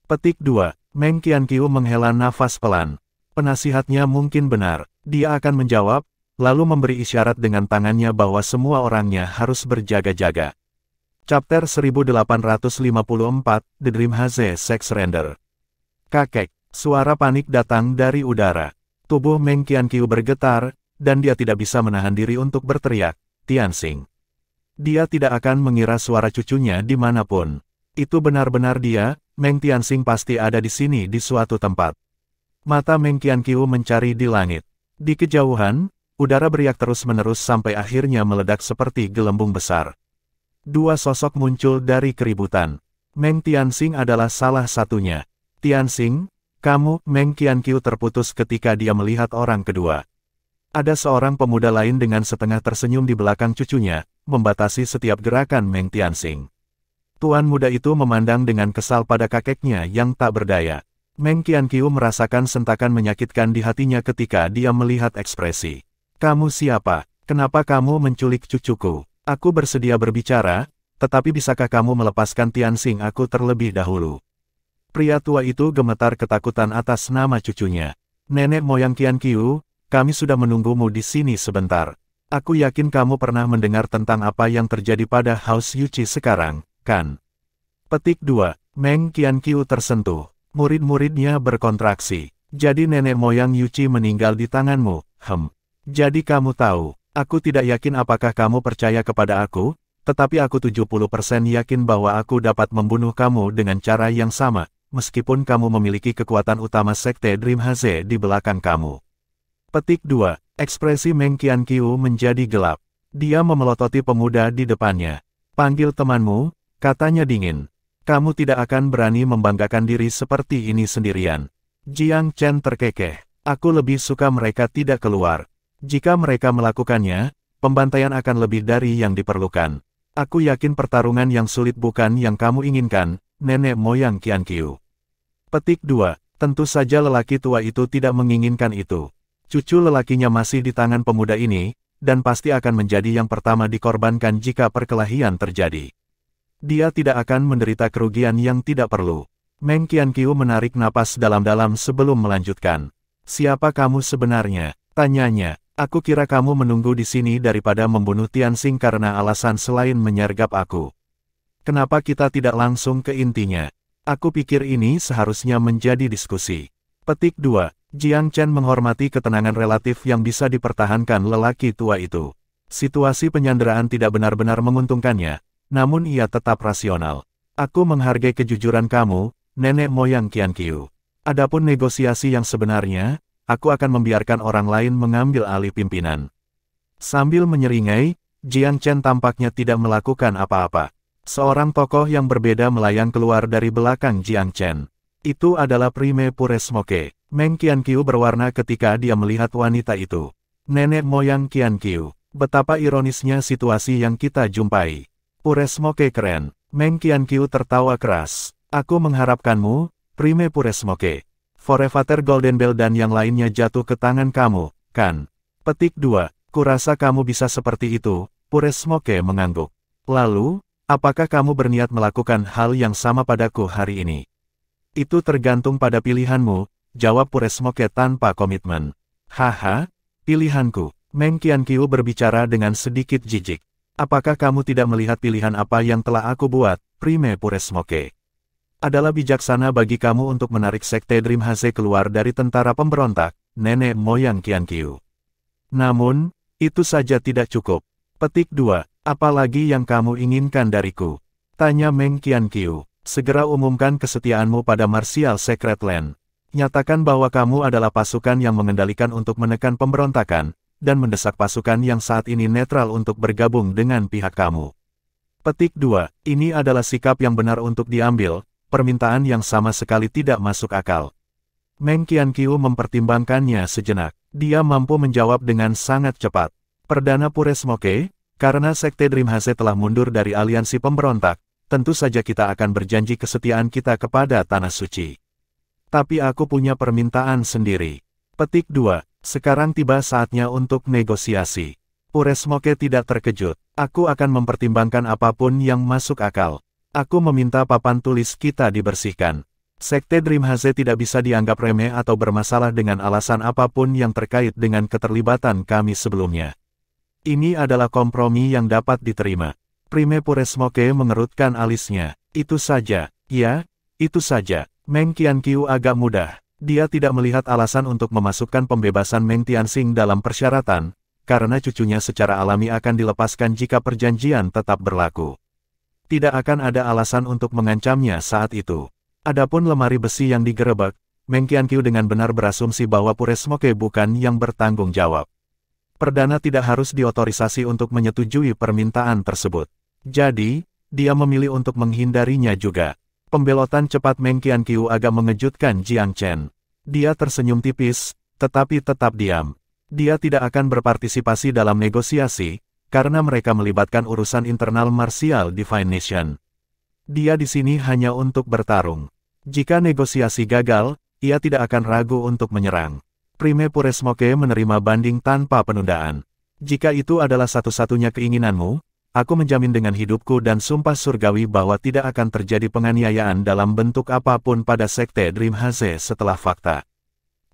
Petik 2. Meng Qianqiu menghela nafas pelan. Penasihatnya mungkin benar. Dia akan menjawab, lalu memberi isyarat dengan tangannya bahwa semua orangnya harus berjaga-jaga. Chapter 1854, The Dream Haze Sex Surrender. Kakek. Suara panik datang dari udara. Tubuh Meng Qianqiu bergetar, dan dia tidak bisa menahan diri untuk berteriak, Tianxing. Dia tidak akan mengira suara cucunya dimanapun. Itu benar-benar dia, Meng Tianxing pasti ada di sini di suatu tempat. Mata Meng Qianqiu mencari di langit. Di kejauhan, udara beriak terus-menerus sampai akhirnya meledak seperti gelembung besar. Dua sosok muncul dari keributan. Meng Tianxing adalah salah satunya. Tianxing, kamu, Meng Qianqiu terputus ketika dia melihat orang kedua. Ada seorang pemuda lain dengan setengah tersenyum di belakang cucunya, membatasi setiap gerakan Meng Tianxing. Tuan muda itu memandang dengan kesal pada kakeknya yang tak berdaya. Meng Qianqiu merasakan sentakan menyakitkan di hatinya ketika dia melihat ekspresi. Kamu siapa? Kenapa kamu menculik cucuku? Aku bersedia berbicara, tetapi bisakah kamu melepaskan Tianxing aku terlebih dahulu? Pria tua itu gemetar ketakutan atas nama cucunya. Nenek moyang Qianqiu, kami sudah menunggumu di sini sebentar. Aku yakin kamu pernah mendengar tentang apa yang terjadi pada House Yuqi sekarang, kan? Petik 2. Meng Qianqiu tersentuh. Murid-muridnya berkontraksi. Jadi nenek moyang Yuqi meninggal di tanganmu, Jadi kamu tahu, aku tidak yakin apakah kamu percaya kepada aku, tetapi aku 70% yakin bahwa aku dapat membunuh kamu dengan cara yang sama. Meskipun kamu memiliki kekuatan utama Sekte Dream Haze di belakang kamu. Petik 2. Ekspresi Meng Qianqiu menjadi gelap. Dia memelototi pemuda di depannya. Panggil temanmu, katanya dingin. Kamu tidak akan berani membanggakan diri seperti ini sendirian. Jiang Chen terkekeh. Aku lebih suka mereka tidak keluar. Jika mereka melakukannya, pembantaian akan lebih dari yang diperlukan. Aku yakin pertarungan yang sulit bukan yang kamu inginkan, nenek moyang Qianqiu. Petik 2. Tentu saja lelaki tua itu tidak menginginkan itu. Cucu lelakinya masih di tangan pemuda ini, dan pasti akan menjadi yang pertama dikorbankan jika perkelahian terjadi. Dia tidak akan menderita kerugian yang tidak perlu. Meng Qianqiu menarik napas dalam-dalam sebelum melanjutkan. Siapa kamu sebenarnya? Tanyanya. Aku kira kamu menunggu di sini daripada membunuh Tianxing karena alasan selain menyergap aku. Kenapa kita tidak langsung ke intinya? Aku pikir ini seharusnya menjadi diskusi. Petik 2. Jiang Chen menghormati ketenangan relatif yang bisa dipertahankan lelaki tua itu. Situasi penyanderaan tidak benar-benar menguntungkannya, namun ia tetap rasional. Aku menghargai kejujuran kamu, nenek moyang Qianqiu. Adapun negosiasi yang sebenarnya, aku akan membiarkan orang lain mengambil alih pimpinan. Sambil menyeringai, Jiang Chen tampaknya tidak melakukan apa-apa. Seorang tokoh yang berbeda melayang keluar dari belakang Jiang Chen. Itu adalah Prime Puresmoke. Meng Qianqiu berwarna ketika dia melihat wanita itu. Nenek moyang Qianqiu. Betapa ironisnya situasi yang kita jumpai. Puresmoke keren. Meng Qianqiu tertawa keras. Aku mengharapkanmu, Prime Puresmoke. Forefather Golden Bell dan yang lainnya jatuh ke tangan kamu, kan? Petik 2. Kurasa kamu bisa seperti itu, Puresmoke mengangguk. Lalu, apakah kamu berniat melakukan hal yang sama padaku hari ini? Itu tergantung pada pilihanmu, jawab Puresmoke tanpa komitmen. Haha, pilihanku. Meng Qianqiu berbicara dengan sedikit jijik. Apakah kamu tidak melihat pilihan apa yang telah aku buat, Prime Puresmoke? Adalah bijaksana bagi kamu untuk menarik Sekte Dream Haze keluar dari tentara pemberontak, nenek moyang Qianqiu. Namun, itu saja tidak cukup. Petik 2. Apalagi yang kamu inginkan dariku? Tanya Meng Qianqiu. Segera umumkan kesetiaanmu pada Martial Secret Land. Nyatakan bahwa kamu adalah pasukan yang mengendalikan untuk menekan pemberontakan, dan mendesak pasukan yang saat ini netral untuk bergabung dengan pihak kamu. Petik 2. Ini adalah sikap yang benar untuk diambil, permintaan yang sama sekali tidak masuk akal. Meng Qianqiu mempertimbangkannya sejenak. Dia mampu menjawab dengan sangat cepat. Perdana Puresmoke, karena Sekte Dream Haze telah mundur dari aliansi pemberontak, tentu saja kita akan berjanji kesetiaan kita kepada Tanah Suci. Tapi aku punya permintaan sendiri. Petik 2. Sekarang tiba saatnya untuk negosiasi. Puresmoke tidak terkejut. Aku akan mempertimbangkan apapun yang masuk akal. Aku meminta papan tulis kita dibersihkan. Sekte Dream Haze tidak bisa dianggap remeh atau bermasalah dengan alasan apapun yang terkait dengan keterlibatan kami sebelumnya. Ini adalah kompromi yang dapat diterima. Prime Puresmoke mengerutkan alisnya. Itu saja. Ya, itu saja. Meng Qianqiu agak mudah. Dia tidak melihat alasan untuk memasukkan pembebasan Meng Tianxing dalam persyaratan, karena cucunya secara alami akan dilepaskan jika perjanjian tetap berlaku. Tidak akan ada alasan untuk mengancamnya saat itu. Adapun lemari besi yang digerebek, Meng Qianqiu dengan benar berasumsi bahwa Puresmoke bukan yang bertanggung jawab. Perdana tidak harus diotorisasi untuk menyetujui permintaan tersebut. Jadi, dia memilih untuk menghindarinya juga. Pembelotan cepat Meng Qianqiu agak mengejutkan Jiang Chen. Dia tersenyum tipis, tetapi tetap diam. Dia tidak akan berpartisipasi dalam negosiasi, karena mereka melibatkan urusan internal Martial Divine Nation. Dia di sini hanya untuk bertarung. Jika negosiasi gagal, ia tidak akan ragu untuk menyerang. Prime Puresmoke menerima banding tanpa penundaan. Jika itu adalah satu-satunya keinginanmu, aku menjamin dengan hidupku dan sumpah surgawi bahwa tidak akan terjadi penganiayaan dalam bentuk apapun pada Sekte Dream Haze setelah fakta.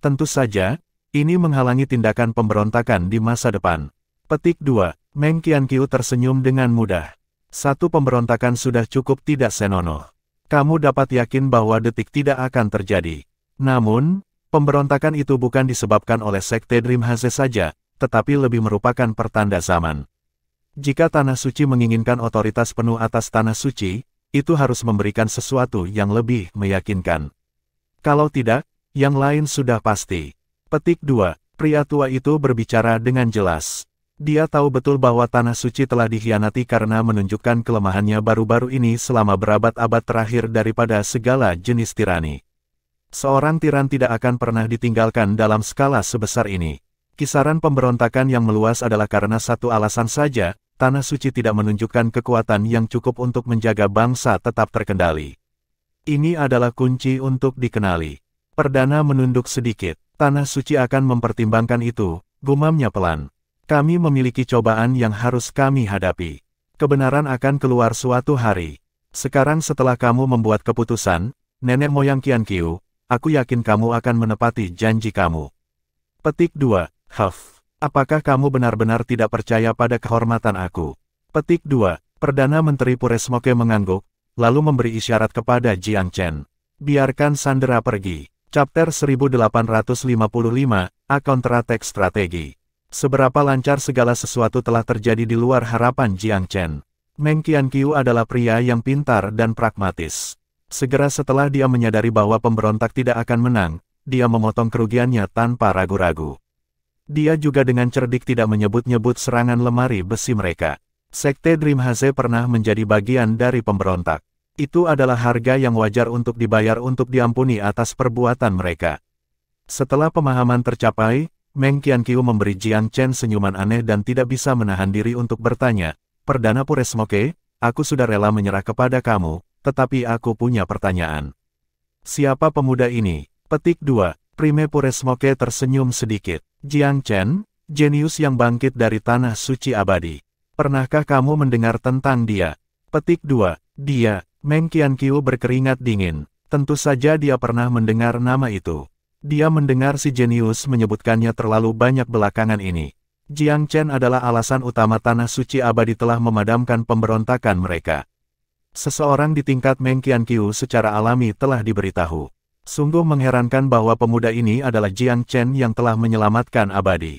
Tentu saja, ini menghalangi tindakan pemberontakan di masa depan. Petik 2. Meng Qianqiu tersenyum dengan mudah. Satu pemberontakan sudah cukup tidak senonoh. Kamu dapat yakin bahwa detik tidak akan terjadi. Namun, pemberontakan itu bukan disebabkan oleh Sekte Dream Haze saja, tetapi lebih merupakan pertanda zaman. Jika Tanah Suci menginginkan otoritas penuh atas Tanah Suci, itu harus memberikan sesuatu yang lebih meyakinkan. Kalau tidak, yang lain sudah pasti. Petik 2. Pria tua itu berbicara dengan jelas. Dia tahu betul bahwa Tanah Suci telah dikhianati karena menunjukkan kelemahannya baru-baru ini selama berabad-abad terakhir daripada segala jenis tirani. Seorang tiran tidak akan pernah ditinggalkan dalam skala sebesar ini. Kisaran pemberontakan yang meluas adalah karena satu alasan saja, Tanah Suci tidak menunjukkan kekuatan yang cukup untuk menjaga bangsa tetap terkendali. Ini adalah kunci untuk dikenali. Perdana menunduk sedikit. Tanah Suci akan mempertimbangkan itu, gumamnya pelan. Kami memiliki cobaan yang harus kami hadapi. Kebenaran akan keluar suatu hari. Sekarang setelah kamu membuat keputusan, nenek moyang Qian Qiu, aku yakin kamu akan menepati janji kamu. Petik 2. Huff. Apakah kamu benar-benar tidak percaya pada kehormatan aku? Petik 2. Perdana Menteri Puresmoke mengangguk, lalu memberi isyarat kepada Jiang Chen. Biarkan Sandera pergi. Chapter 1855, A Counterattack Strategi. Seberapa lancar segala sesuatu telah terjadi di luar harapan Jiang Chen. Meng Qianqiu adalah pria yang pintar dan pragmatis. Segera setelah dia menyadari bahwa pemberontak tidak akan menang, dia memotong kerugiannya tanpa ragu-ragu. Dia juga dengan cerdik tidak menyebut-nyebut serangan lemari besi mereka. Sekte Dream Haze pernah menjadi bagian dari pemberontak. Itu adalah harga yang wajar untuk dibayar untuk diampuni atas perbuatan mereka. Setelah pemahaman tercapai, Meng Qianqiu memberi Jiang Chen senyuman aneh dan tidak bisa menahan diri untuk bertanya, Perdana Puresmoke, aku sudah rela menyerah kepada kamu, tetapi aku punya pertanyaan. Siapa pemuda ini? Petik 2. Prime Puresmoke tersenyum sedikit. Jiang Chen, jenius yang bangkit dari Tanah Suci Abadi. Pernahkah kamu mendengar tentang dia? Petik 2. Dia. Meng Qianqiu berkeringat dingin. Tentu saja dia pernah mendengar nama itu. Dia mendengar si jenius menyebutkannya terlalu banyak belakangan ini. Jiang Chen adalah alasan utama Tanah Suci Abadi telah memadamkan pemberontakan mereka. Seseorang di tingkat Meng Qianqiu secara alami telah diberitahu. Sungguh mengherankan bahwa pemuda ini adalah Jiang Chen yang telah menyelamatkan Abadi.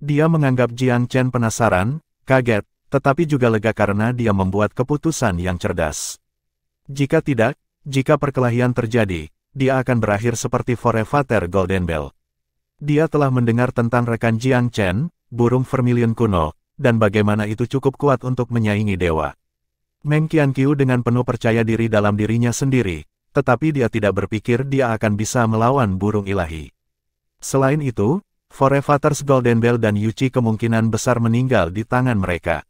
Dia menganggap Jiang Chen penasaran, kaget, tetapi juga lega karena dia membuat keputusan yang cerdas. Jika tidak, jika perkelahian terjadi, dia akan berakhir seperti Forefather Golden Bell. Dia telah mendengar tentang rekan Jiang Chen, burung vermilion kuno, dan bagaimana itu cukup kuat untuk menyaingi dewa. Meng Qianqiu dengan penuh percaya diri dalam dirinya sendiri, tetapi dia tidak berpikir dia akan bisa melawan burung ilahi. Selain itu, Forefather's Golden Bell dan Yuchi kemungkinan besar meninggal di tangan mereka.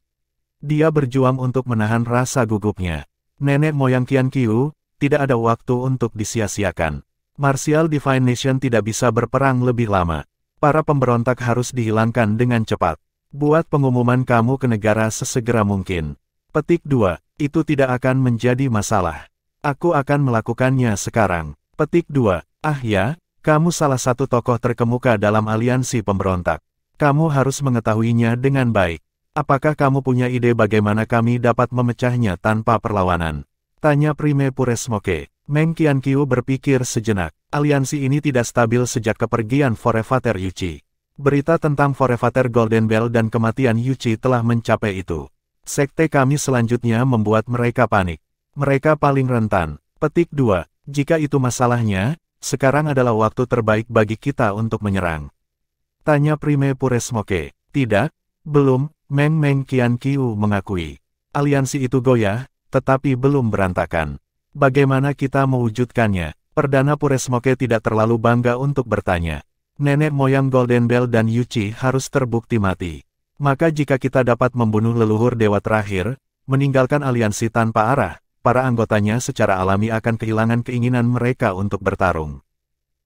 Dia berjuang untuk menahan rasa gugupnya. Nenek moyang Qianqiu, tidak ada waktu untuk disia-siakan. Martial Divine Nation tidak bisa berperang lebih lama. Para pemberontak harus dihilangkan dengan cepat. Buat pengumuman kamu ke negara sesegera mungkin. Petik 2. Itu tidak akan menjadi masalah. Aku akan melakukannya sekarang. Petik 2. Ah ya, kamu salah satu tokoh terkemuka dalam aliansi pemberontak. Kamu harus mengetahuinya dengan baik. Apakah kamu punya ide bagaimana kami dapat memecahnya tanpa perlawanan? Tanya Prime Puresmoke. Meng Qianqiu berpikir sejenak. Aliansi ini tidak stabil sejak kepergian Forefather Yuchi. Berita tentang Forefather Golden Bell dan kematian Yuchi telah mencapai itu. Sekte kami selanjutnya membuat mereka panik. Mereka paling rentan. Petik 2. Jika itu masalahnya, sekarang adalah waktu terbaik bagi kita untuk menyerang. Tanya Prime Puresmoke. Tidak, belum, Meng Qianqiu mengakui. Aliansi itu goyah, tetapi belum berantakan. Bagaimana kita mewujudkannya? Perdana Puresmoke tidak terlalu bangga untuk bertanya. Nenek moyang Golden Bell dan Yuchi harus terbukti mati. Maka jika kita dapat membunuh leluhur dewa terakhir, meninggalkan aliansi tanpa arah, para anggotanya secara alami akan kehilangan keinginan mereka untuk bertarung.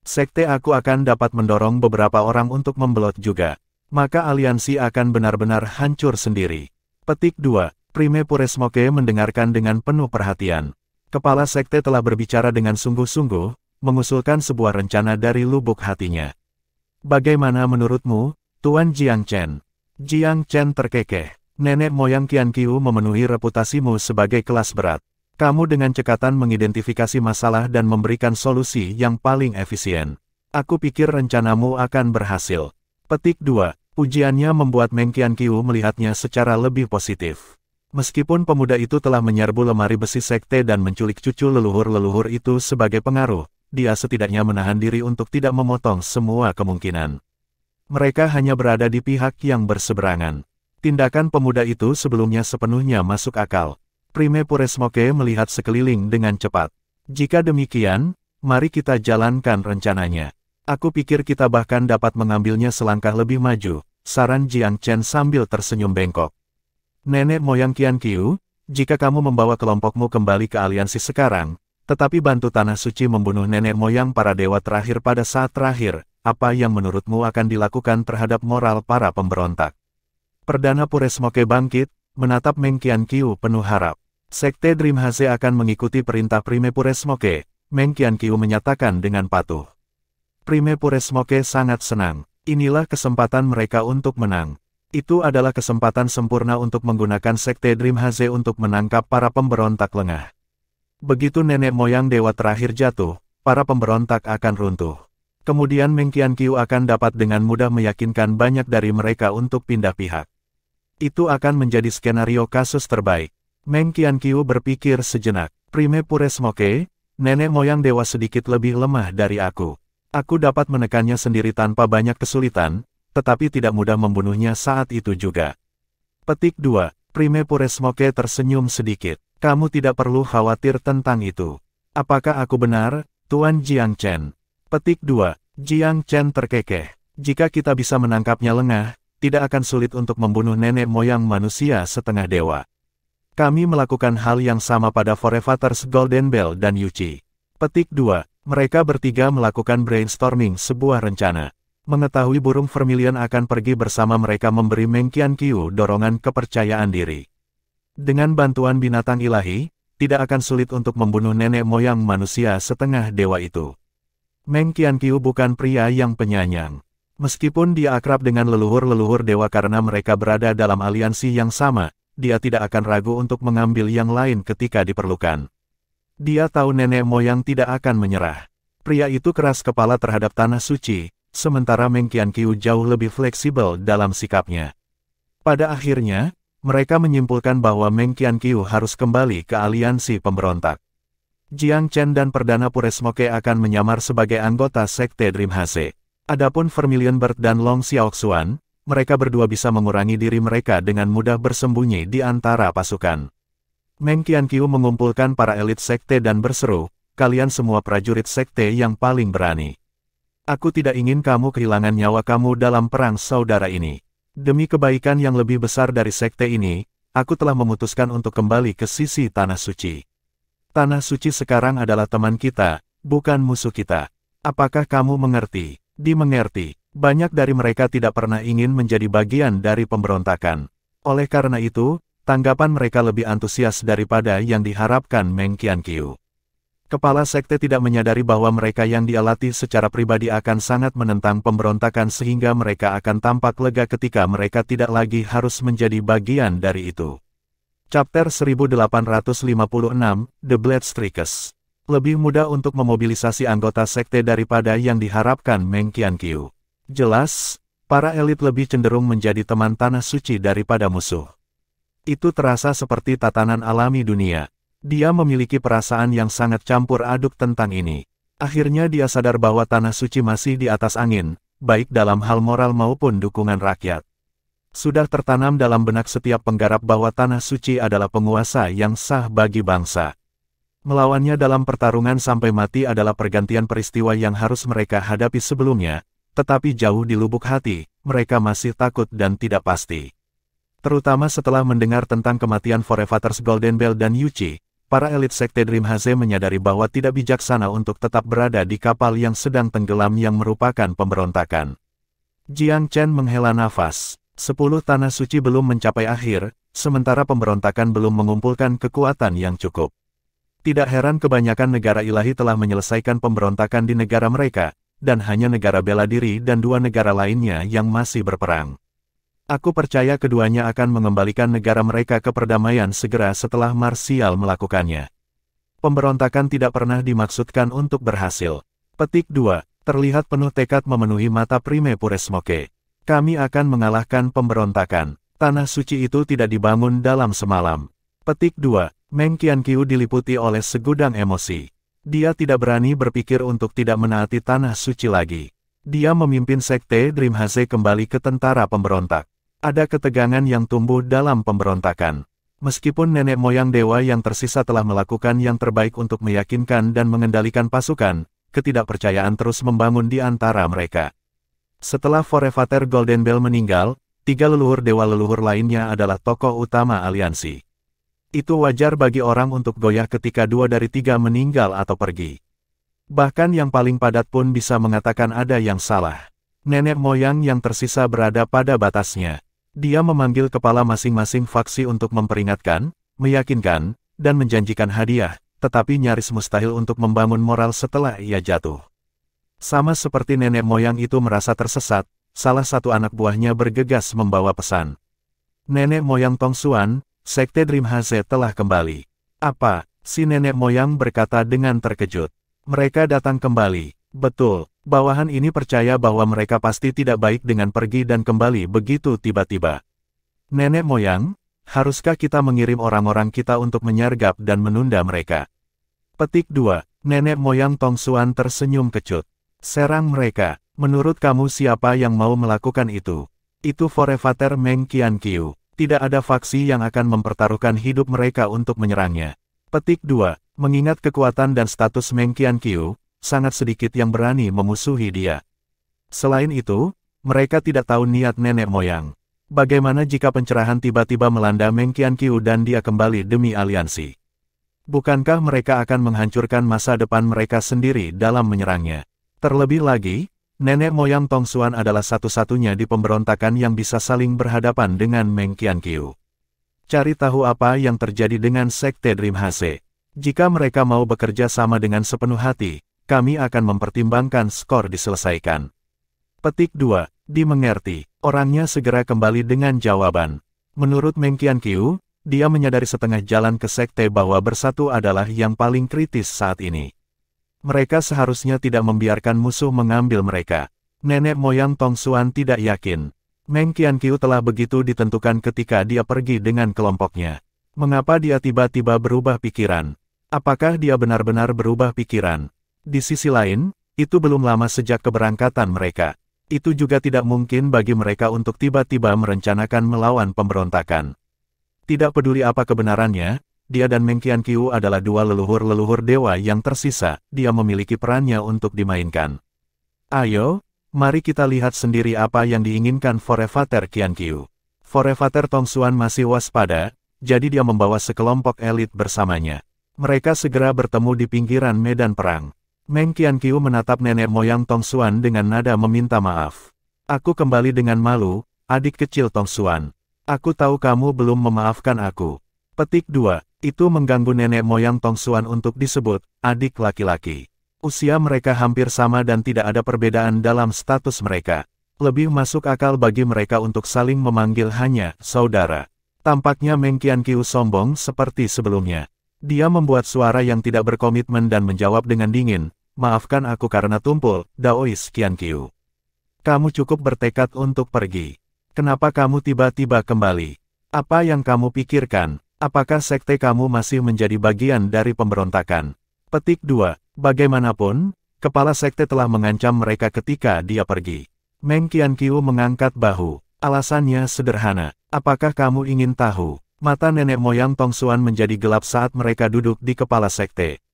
Sekte aku akan dapat mendorong beberapa orang untuk membelot juga. Maka aliansi akan benar-benar hancur sendiri. Petik 2. Prime Puresmoke mendengarkan dengan penuh perhatian. Kepala sekte telah berbicara dengan sungguh-sungguh, mengusulkan sebuah rencana dari lubuk hatinya. Bagaimana menurutmu, Tuan Jiang Chen? Jiang Chen terkekeh. Nenek moyang Qianqiu memenuhi reputasimu sebagai kelas berat. Kamu dengan cekatan mengidentifikasi masalah dan memberikan solusi yang paling efisien. Aku pikir rencanamu akan berhasil. Petik 2. Pujiannya membuat Meng Qianqiu melihatnya secara lebih positif. Meskipun pemuda itu telah menyerbu lemari besi sekte dan menculik cucu leluhur-leluhur itu sebagai pengaruh, dia setidaknya menahan diri untuk tidak memotong semua kemungkinan. Mereka hanya berada di pihak yang berseberangan. Tindakan pemuda itu sebelumnya sepenuhnya masuk akal. Prime Puresmoke melihat sekeliling dengan cepat. Jika demikian, mari kita jalankan rencananya. Aku pikir kita bahkan dapat mengambilnya selangkah lebih maju, saran Jiang Chen sambil tersenyum bengkok. Nenek moyang Qian Qiu, jika kamu membawa kelompokmu kembali ke aliansi sekarang, tetapi bantu Tanah Suci membunuh nenek moyang para dewa terakhir pada saat terakhir, apa yang menurutmu akan dilakukan terhadap moral para pemberontak? Perdana Puresmoke bangkit, menatap Meng Qian Qiu penuh harap. Sekte Dream Haze akan mengikuti perintah Prime Puresmoke, Meng Qian Qiu menyatakan dengan patuh. Prime Puresmoke sangat senang. Inilah kesempatan mereka untuk menang. Itu adalah kesempatan sempurna untuk menggunakan Sekte Dream Haze untuk menangkap para pemberontak lengah. Begitu nenek moyang dewa terakhir jatuh, para pemberontak akan runtuh. Kemudian Meng Qian Qiu akan dapat dengan mudah meyakinkan banyak dari mereka untuk pindah pihak. Itu akan menjadi skenario kasus terbaik. Meng Qian Qiu berpikir sejenak. Prime Puresmoke, nenek moyang dewa sedikit lebih lemah dari aku. Aku dapat menekannya sendiri tanpa banyak kesulitan, tetapi tidak mudah membunuhnya saat itu juga. Petik 2. Prime Puresmoke tersenyum sedikit. Kamu tidak perlu khawatir tentang itu. Apakah aku benar, Tuan Jiang Chen? Petik 2. Jiang Chen terkekeh. Jika kita bisa menangkapnya lengah, tidak akan sulit untuk membunuh nenek moyang manusia setengah dewa. Kami melakukan hal yang sama pada Forefathers Golden Bell dan Yuchi. Petik 2. Mereka bertiga melakukan brainstorming sebuah rencana. Mengetahui burung vermilion akan pergi bersama mereka memberi Meng Qian Qiu dorongan kepercayaan diri. Dengan bantuan binatang ilahi, tidak akan sulit untuk membunuh nenek moyang manusia setengah dewa itu. Meng Qian Qiu bukan pria yang penyayang. Meskipun dia akrab dengan leluhur-leluhur dewa karena mereka berada dalam aliansi yang sama, dia tidak akan ragu untuk mengambil yang lain ketika diperlukan. Dia tahu nenek moyang tidak akan menyerah. Pria itu keras kepala terhadap Tanah Suci, sementara Meng Qian Qiu jauh lebih fleksibel dalam sikapnya. Pada akhirnya, mereka menyimpulkan bahwa Meng Qian Qiu harus kembali ke aliansi pemberontak. Jiang Chen dan Perdana Puresmoke akan menyamar sebagai anggota Sekte Dream Haze. Adapun Vermilion Bird dan Long Xiaoxuan, mereka berdua bisa mengurangi diri mereka dengan mudah bersembunyi di antara pasukan. Meng Qian Qiu mengumpulkan para elit sekte dan berseru, kalian semua prajurit sekte yang paling berani. Aku tidak ingin kamu kehilangan nyawa kamu dalam perang saudara ini. Demi kebaikan yang lebih besar dari sekte ini, aku telah memutuskan untuk kembali ke sisi Tanah Suci. Tanah Suci sekarang adalah teman kita, bukan musuh kita. Apakah kamu mengerti? Dimengerti. Banyak dari mereka tidak pernah ingin menjadi bagian dari pemberontakan. Oleh karena itu, tanggapan mereka lebih antusias daripada yang diharapkan Meng Qian Qiu. Kepala sekte tidak menyadari bahwa mereka yang dia latih secara pribadi akan sangat menentang pemberontakan sehingga mereka akan tampak lega ketika mereka tidak lagi harus menjadi bagian dari itu. Chapter 1856, The Bloodstrikers. Lebih mudah untuk memobilisasi anggota sekte daripada yang diharapkan Meng Qian Qiu. Jelas, para elit lebih cenderung menjadi teman Tanah Suci daripada musuh. Itu terasa seperti tatanan alami dunia. Dia memiliki perasaan yang sangat campur aduk tentang ini. Akhirnya dia sadar bahwa Tanah Suci masih di atas angin, baik dalam hal moral maupun dukungan rakyat. Sudah tertanam dalam benak setiap penggarap bahwa Tanah Suci adalah penguasa yang sah bagi bangsa. Melawannya dalam pertarungan sampai mati adalah pergantian peristiwa yang harus mereka hadapi sebelumnya, tetapi jauh di lubuk hati, mereka masih takut dan tidak pasti. Terutama setelah mendengar tentang kematian Forefathers Golden Bell dan Yuchi, para elit Sekte Dream Haze menyadari bahwa tidak bijaksana untuk tetap berada di kapal yang sedang tenggelam yang merupakan pemberontakan. Jiang Chen menghela nafas. 10 Tanah Suci belum mencapai akhir, sementara pemberontakan belum mengumpulkan kekuatan yang cukup. Tidak heran kebanyakan negara ilahi telah menyelesaikan pemberontakan di negara mereka, dan hanya negara bela diri dan 2 negara lainnya yang masih berperang. Aku percaya keduanya akan mengembalikan negara mereka ke perdamaian segera setelah Marsial melakukannya. Pemberontakan tidak pernah dimaksudkan untuk berhasil. Petik 2. Terlihat penuh tekad memenuhi mata Prime Puresmoke. Kami akan mengalahkan pemberontakan. Tanah Suci itu tidak dibangun dalam semalam. Petik 2. Meng Qian Qiu diliputi oleh segudang emosi. Dia tidak berani berpikir untuk tidak menaati Tanah Suci lagi. Dia memimpin Sekte Dream Haze kembali ke tentara pemberontak. Ada ketegangan yang tumbuh dalam pemberontakan. Meskipun nenek moyang dewa yang tersisa telah melakukan yang terbaik untuk meyakinkan dan mengendalikan pasukan, ketidakpercayaan terus membangun di antara mereka. Setelah Forefather Golden Bell meninggal, 3 leluhur dewa leluhur lainnya adalah tokoh utama aliansi. Itu wajar bagi orang untuk goyah ketika 2 dari 3 meninggal atau pergi. Bahkan yang paling padat pun bisa mengatakan ada yang salah. Nenek moyang yang tersisa berada pada batasnya. Dia memanggil kepala masing-masing faksi untuk memperingatkan, meyakinkan, dan menjanjikan hadiah, tetapi nyaris mustahil untuk membangun moral setelah ia jatuh. Sama seperti nenek moyang itu merasa tersesat, salah satu anak buahnya bergegas membawa pesan. Nenek moyang Tong Xuan, Sekte Dream Haze telah kembali. Apa? Si nenek moyang berkata dengan terkejut. Mereka datang kembali. Betul, bawahan ini percaya bahwa mereka pasti tidak baik dengan pergi dan kembali begitu tiba-tiba. Nenek moyang, haruskah kita mengirim orang-orang kita untuk menyergap dan menunda mereka? Petik 2. Nenek moyang Tong Xuan tersenyum kecut. Serang mereka. Menurut kamu siapa yang mau melakukan itu? Itu Forefather Meng Qianqiu. Tidak ada faksi yang akan mempertaruhkan hidup mereka untuk menyerangnya. Petik 2. Mengingat kekuatan dan status Meng Qianqiu, sangat sedikit yang berani memusuhi dia. Selain itu, mereka tidak tahu niat nenek moyang. Bagaimana jika pencerahan tiba-tiba melanda Meng Qianqiu dan dia kembali demi aliansi? Bukankah mereka akan menghancurkan masa depan mereka sendiri dalam menyerangnya? Terlebih lagi, nenek moyang Tong Xuan adalah satu-satunya di pemberontakan yang bisa saling berhadapan dengan Meng Qianqiu. Cari tahu apa yang terjadi dengan Sekte Dream Haze. Jika mereka mau bekerja sama dengan sepenuh hati, kami akan mempertimbangkan skor diselesaikan. Petik 2. Dimengerti. Orangnya segera kembali dengan jawaban. Menurut Meng Qianqiu, dia menyadari setengah jalan ke sekte bahwa bersatu adalah yang paling kritis saat ini. Mereka seharusnya tidak membiarkan musuh mengambil mereka. Nenek moyang Tong Xuan tidak yakin. Meng Qianqiu telah begitu ditentukan ketika dia pergi dengan kelompoknya. Mengapa dia tiba-tiba berubah pikiran? Apakah dia benar-benar berubah pikiran? Di sisi lain, itu belum lama sejak keberangkatan mereka. Itu juga tidak mungkin bagi mereka untuk tiba-tiba merencanakan melawan pemberontakan. Tidak peduli apa kebenarannya, dia dan Meng Qianqiu adalah 2 leluhur-leluhur dewa yang tersisa, dia memiliki perannya untuk dimainkan. Ayo, mari kita lihat sendiri apa yang diinginkan Forefather Qianqiu. Forefather Tong Xuan masih waspada, jadi dia membawa sekelompok elit bersamanya. Mereka segera bertemu di pinggiran medan perang. Meng Qianqiu menatap nenek moyang Tong Xuan dengan nada meminta maaf. Aku kembali dengan malu, adik kecil Tong Xuan. Aku tahu kamu belum memaafkan aku. Petik 2. Itu mengganggu nenek moyang Tong Xuan untuk disebut adik laki-laki. Usia mereka hampir sama dan tidak ada perbedaan dalam status mereka. Lebih masuk akal bagi mereka untuk saling memanggil hanya saudara. Tampaknya Meng Qianqiu sombong seperti sebelumnya. Dia membuat suara yang tidak berkomitmen dan menjawab dengan dingin, maafkan aku karena tumpul, Daois Qianqiu. Kamu cukup bertekad untuk pergi. Kenapa kamu tiba-tiba kembali? Apa yang kamu pikirkan? Apakah sekte kamu masih menjadi bagian dari pemberontakan? Petik 2. Bagaimanapun, kepala sekte telah mengancam mereka ketika dia pergi. Meng Qianqiu mengangkat bahu. Alasannya sederhana. Apakah kamu ingin tahu? Mata nenek moyang Tong Xuan menjadi gelap saat mereka duduk di kepala sekte.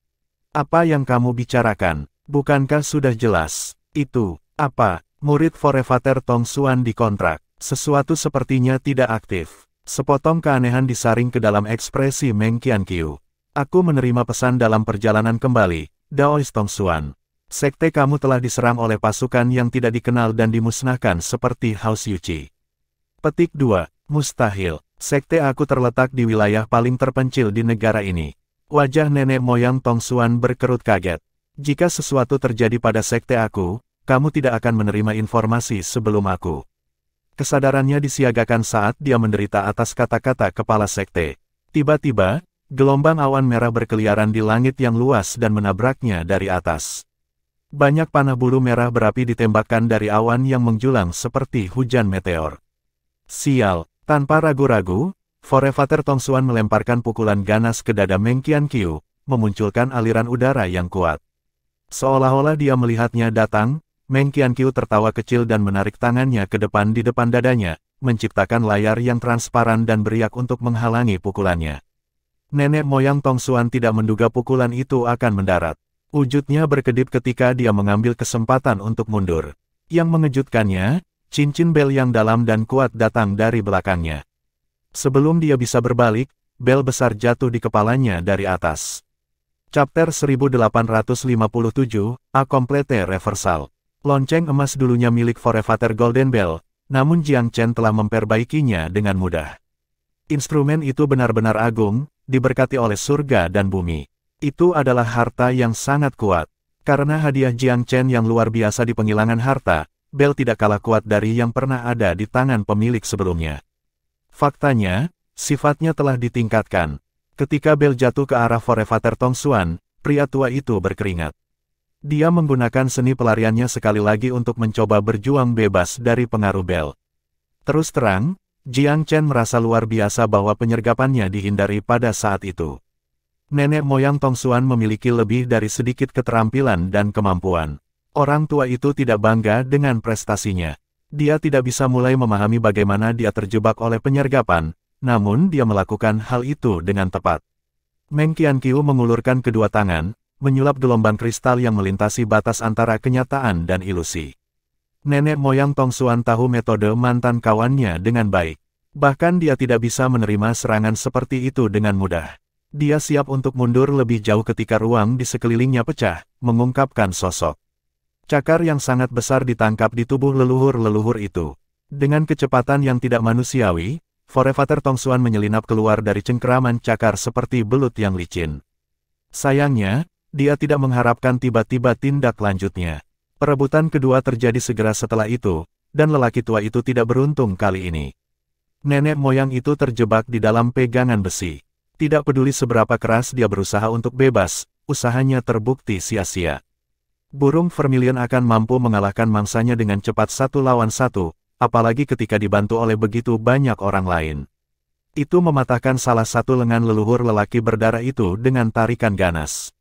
Apa yang kamu bicarakan? Bukankah sudah jelas? Itu, apa? Murid Forefather Tong Xuan dikontrak. Sesuatu sepertinya tidak aktif. Sepotong keanehan disaring ke dalam ekspresi Meng Qianqiu. Aku menerima pesan dalam perjalanan kembali, Daois Tong Xuan. Sekte kamu telah diserang oleh pasukan yang tidak dikenal dan dimusnahkan seperti House Yuqi. Petik 2. Mustahil. Sekte aku terletak di wilayah paling terpencil di negara ini. Wajah nenek moyang Tong Xuan berkerut kaget. Jika sesuatu terjadi pada sekte aku, kamu tidak akan menerima informasi sebelum aku. Kesadarannya disiagakan saat dia menderita atas kata-kata kepala sekte. Tiba-tiba, gelombang awan merah berkeliaran di langit yang luas dan menabraknya dari atas. Banyak panah bulu merah berapi ditembakkan dari awan yang menjulang seperti hujan meteor. Sial. Tanpa ragu-ragu, Forefather Tong Xuan melemparkan pukulan ganas ke dada Meng Qianqiu, memunculkan aliran udara yang kuat. Seolah-olah dia melihatnya datang, Meng Qianqiu tertawa kecil dan menarik tangannya ke depan di depan dadanya, menciptakan layar yang transparan dan beriak untuk menghalangi pukulannya. Nenek moyang Tong Xuan tidak menduga pukulan itu akan mendarat. Wujudnya berkedip ketika dia mengambil kesempatan untuk mundur. Yang mengejutkannya, cincin bel yang dalam dan kuat datang dari belakangnya. Sebelum dia bisa berbalik, bel besar jatuh di kepalanya dari atas. Chapter 1857, A Complete Reversal. Lonceng emas dulunya milik Forefather Golden Bell, namun Jiang Chen telah memperbaikinya dengan mudah. Instrumen itu benar-benar agung, diberkati oleh surga dan bumi. Itu adalah harta yang sangat kuat. Karena hadiah Jiang Chen yang luar biasa di penghilangan harta, bel tidak kalah kuat dari yang pernah ada di tangan pemilik sebelumnya. Faktanya, sifatnya telah ditingkatkan. Ketika bel jatuh ke arah Forefather Tong Xuan, pria tua itu berkeringat. Dia menggunakan seni pelariannya sekali lagi untuk mencoba berjuang bebas dari pengaruh bel. Terus terang, Jiang Chen merasa luar biasa bahwa penyergapannya dihindari pada saat itu. Nenek moyang Tong Xuan memiliki lebih dari sedikit keterampilan dan kemampuan. Orang tua itu tidak bangga dengan prestasinya. Dia tidak bisa mulai memahami bagaimana dia terjebak oleh penyergapan, namun dia melakukan hal itu dengan tepat. Meng Qianqiu mengulurkan kedua tangan, menyulap gelombang kristal yang melintasi batas antara kenyataan dan ilusi. Nenek moyang Tong Xuan tahu metode mantan kawannya dengan baik. Bahkan dia tidak bisa menerima serangan seperti itu dengan mudah. Dia siap untuk mundur lebih jauh ketika ruang di sekelilingnya pecah, mengungkapkan sosok. Cakar yang sangat besar ditangkap di tubuh leluhur-leluhur itu. Dengan kecepatan yang tidak manusiawi, Forefather Tong Xuan menyelinap keluar dari cengkeraman cakar seperti belut yang licin. Sayangnya, dia tidak mengharapkan tiba-tiba tindak lanjutnya. Perebutan kedua terjadi segera setelah itu, dan lelaki tua itu tidak beruntung kali ini. Nenek moyang itu terjebak di dalam pegangan besi. Tidak peduli seberapa keras dia berusaha untuk bebas, usahanya terbukti sia-sia. Burung vermilion akan mampu mengalahkan mangsanya dengan cepat 1 lawan 1, apalagi ketika dibantu oleh begitu banyak orang lain. Itu mematahkan salah satu lengan leluhur lelaki berdarah itu dengan tarikan ganas.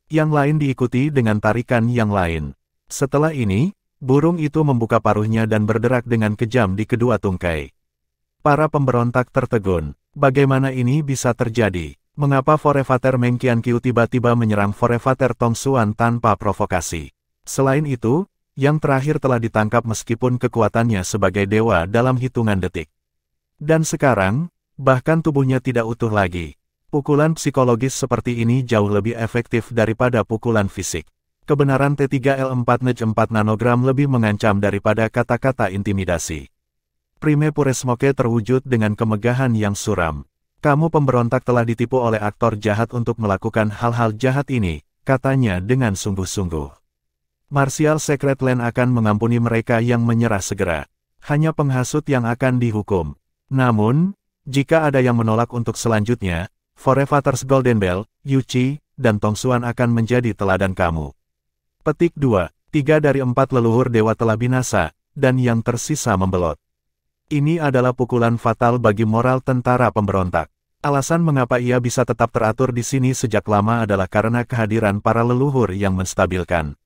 Yang lain diikuti dengan tarikan yang lain. Setelah ini, burung itu membuka paruhnya dan berderak dengan kejam di kedua tungkai. Para pemberontak tertegun. Bagaimana ini bisa terjadi? Mengapa Forefather Meng Qianqiu tiba-tiba menyerang Forefather Tong Xuan tanpa provokasi? Selain itu, yang terakhir telah ditangkap meskipun kekuatannya sebagai dewa dalam hitungan detik. Dan sekarang, bahkan tubuhnya tidak utuh lagi. Pukulan psikologis seperti ini jauh lebih efektif daripada pukulan fisik. Kebenaran T3L4 4 nanogram lebih mengancam daripada kata-kata intimidasi. Prime Puresmoke terwujud dengan kemegahan yang suram. Kamu pemberontak telah ditipu oleh aktor jahat untuk melakukan hal-hal jahat ini, katanya dengan sungguh-sungguh. Martial Secret Land akan mengampuni mereka yang menyerah segera. Hanya penghasut yang akan dihukum. Namun, jika ada yang menolak untuk selanjutnya, Forefather's Golden Bell, Yu Qi, dan Tong Xuan akan menjadi teladan kamu. Petik 2. 3 dari 4 leluhur dewa telah binasa, dan yang tersisa membelot. Ini adalah pukulan fatal bagi moral tentara pemberontak. Alasan mengapa ia bisa tetap teratur di sini sejak lama adalah karena kehadiran para leluhur yang menstabilkan.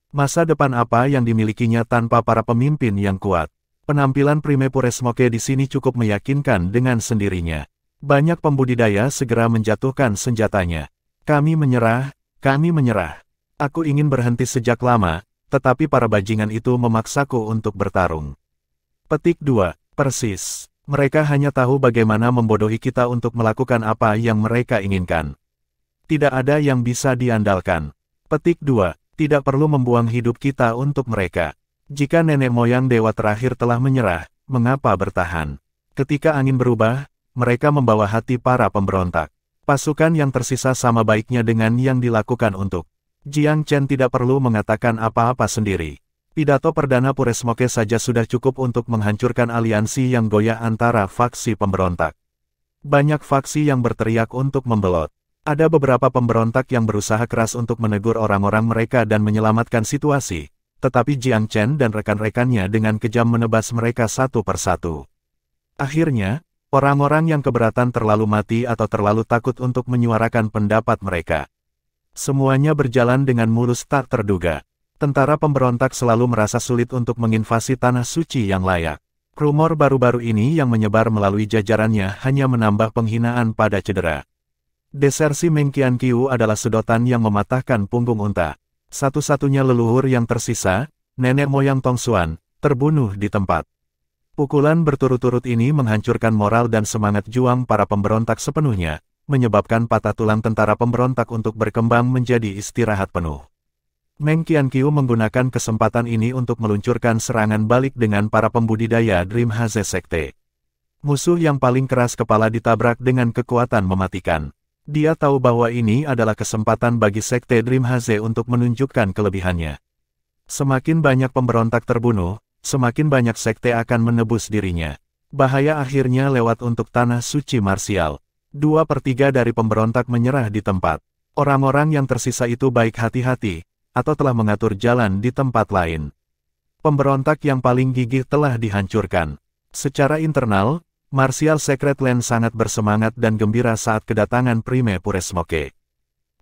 Masa depan apa yang dimilikinya tanpa para pemimpin yang kuat? Penampilan Prime Puresmoke di sini cukup meyakinkan dengan sendirinya. Banyak pembudidaya segera menjatuhkan senjatanya. Kami menyerah, kami menyerah. Aku ingin berhenti sejak lama, tetapi para bajingan itu memaksaku untuk bertarung. Petik 2. Persis. Mereka hanya tahu bagaimana membodohi kita untuk melakukan apa yang mereka inginkan. Tidak ada yang bisa diandalkan. Petik 2. Tidak perlu membuang hidup kita untuk mereka. Jika nenek moyang dewa terakhir telah menyerah, mengapa bertahan? Ketika angin berubah, mereka membawa hati para pemberontak. Pasukan yang tersisa sama baiknya dengan yang dilakukan untuk Jiang Chen tidak perlu mengatakan apa-apa sendiri. Pidato perdana Puresmoke saja sudah cukup untuk menghancurkan aliansi yang goyah antara faksi pemberontak. Banyak faksi yang berteriak untuk membelot. Ada beberapa pemberontak yang berusaha keras untuk menegur orang-orang mereka dan menyelamatkan situasi, tetapi Jiang Chen dan rekan-rekannya dengan kejam menebas mereka satu persatu. Akhirnya, orang-orang yang keberatan terlalu mati atau terlalu takut untuk menyuarakan pendapat mereka. Semuanya berjalan dengan mulus tak terduga. Tentara pemberontak selalu merasa sulit untuk menginvasi tanah suci yang layak. Rumor baru-baru ini yang menyebar melalui jajarannya hanya menambah penghinaan pada cedera. Desersi Meng Qianqiu adalah sedotan yang mematahkan punggung unta. Satu-satunya leluhur yang tersisa, nenek moyang Tong Xuan, terbunuh di tempat. Pukulan berturut-turut ini menghancurkan moral dan semangat juang para pemberontak sepenuhnya, menyebabkan patah tulang tentara pemberontak untuk berkembang menjadi istirahat penuh. Meng Qianqiu menggunakan kesempatan ini untuk meluncurkan serangan balik dengan para pembudidaya Dream Haze Sekte. Musuh yang paling keras kepala ditabrak dengan kekuatan mematikan. Dia tahu bahwa ini adalah kesempatan bagi Sekte Dream Haze untuk menunjukkan kelebihannya. Semakin banyak pemberontak terbunuh, semakin banyak sekte akan menebus dirinya. Bahaya akhirnya lewat untuk tanah suci marsial. 2/3 dari pemberontak menyerah di tempat. Orang-orang yang tersisa itu baik hati-hati, atau telah mengatur jalan di tempat lain. Pemberontak yang paling gigih telah dihancurkan. Secara internal, Martial Secret Land sangat bersemangat dan gembira saat kedatangan Prime Puresmoke.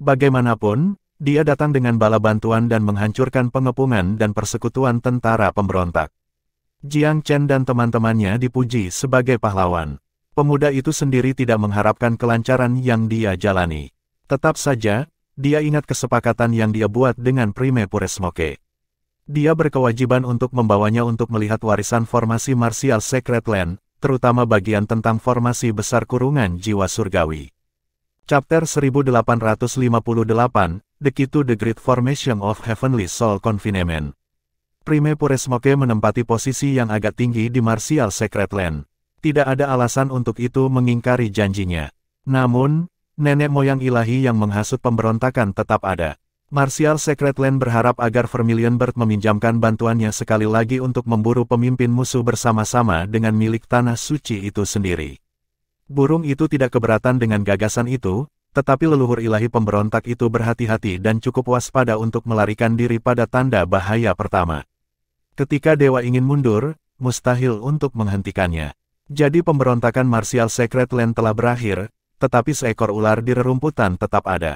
Bagaimanapun, dia datang dengan bala bantuan dan menghancurkan pengepungan dan persekutuan tentara pemberontak. Jiang Chen dan teman-temannya dipuji sebagai pahlawan. Pemuda itu sendiri tidak mengharapkan kelancaran yang dia jalani. Tetap saja, dia ingat kesepakatan yang dia buat dengan Prime Puresmoke. Dia berkewajiban untuk membawanya untuk melihat warisan formasi Martial Secret Land, terutama bagian tentang formasi besar kurungan jiwa surgawi. Chapter 1858, The Key to the Great Formation of Heavenly Soul Confinement. Prime Puresmoke menempati posisi yang agak tinggi di Martial Secret Land. Tidak ada alasan untuk itu mengingkari janjinya. Namun, nenek moyang ilahi yang menghasut pemberontakan tetap ada. Martial Secret Land berharap agar Vermilion Bird meminjamkan bantuannya sekali lagi untuk memburu pemimpin musuh bersama-sama dengan milik tanah suci itu sendiri. Burung itu tidak keberatan dengan gagasan itu, tetapi leluhur ilahi pemberontak itu berhati-hati dan cukup waspada untuk melarikan diri pada tanda bahaya pertama. Ketika dewa ingin mundur, mustahil untuk menghentikannya. Jadi pemberontakan Martial Secret Land telah berakhir, tetapi seekor ular di rerumputan tetap ada.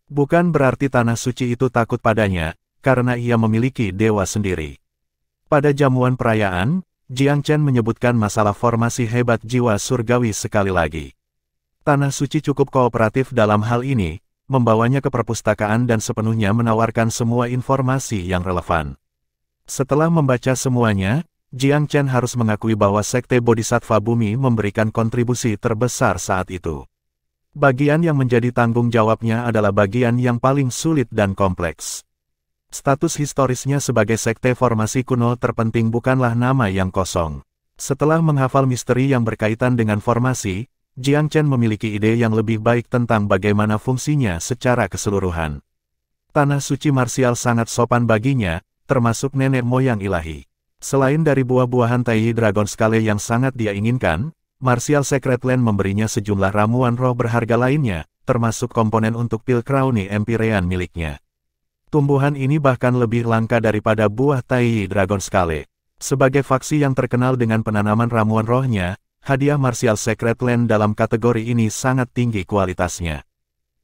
Bukan berarti tanah suci itu takut padanya, karena ia memiliki dewa sendiri. Pada jamuan perayaan, Jiang Chen menyebutkan masalah formasi hebat jiwa surgawi sekali lagi. Tanah suci cukup kooperatif dalam hal ini, membawanya ke perpustakaan dan sepenuhnya menawarkan semua informasi yang relevan. Setelah membaca semuanya, Jiang Chen harus mengakui bahwa Sekte Bodhisattva Bumi memberikan kontribusi terbesar saat itu. Bagian yang menjadi tanggung jawabnya adalah bagian yang paling sulit dan kompleks. Status historisnya sebagai sekte formasi kuno terpenting bukanlah nama yang kosong. Setelah menghafal misteri yang berkaitan dengan formasi, Jiang Chen memiliki ide yang lebih baik tentang bagaimana fungsinya secara keseluruhan. Tanah suci marsial sangat sopan baginya, termasuk nenek moyang ilahi. Selain dari buah-buahan Tai Dragon Scale yang sangat dia inginkan, Martial Secret Land memberinya sejumlah ramuan roh berharga lainnya, termasuk komponen untuk pil Crowny Empyrean miliknya. Tumbuhan ini bahkan lebih langka daripada buah Tai Dragon Scale. Sebagai faksi yang terkenal dengan penanaman ramuan rohnya, hadiah Martial Secret Land dalam kategori ini sangat tinggi kualitasnya.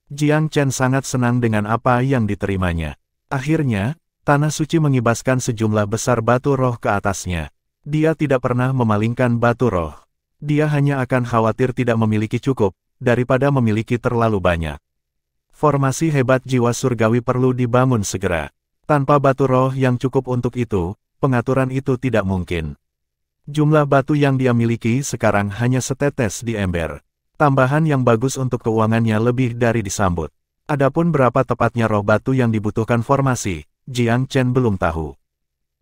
Jiang Chen sangat senang dengan apa yang diterimanya. Akhirnya, tanah suci mengibaskan sejumlah besar batu roh ke atasnya. Dia tidak pernah memalingkan batu roh. Dia hanya akan khawatir tidak memiliki cukup, daripada memiliki terlalu banyak. Formasi hebat jiwa surgawi perlu dibangun segera. Tanpa batu roh yang cukup untuk itu, pengaturan itu tidak mungkin. Jumlah batu yang dia miliki sekarang hanya setetes di ember. Tambahan yang bagus untuk keuangannya lebih dari disambut. Adapun berapa tepatnya roh batu yang dibutuhkan formasi, Jiang Chen belum tahu.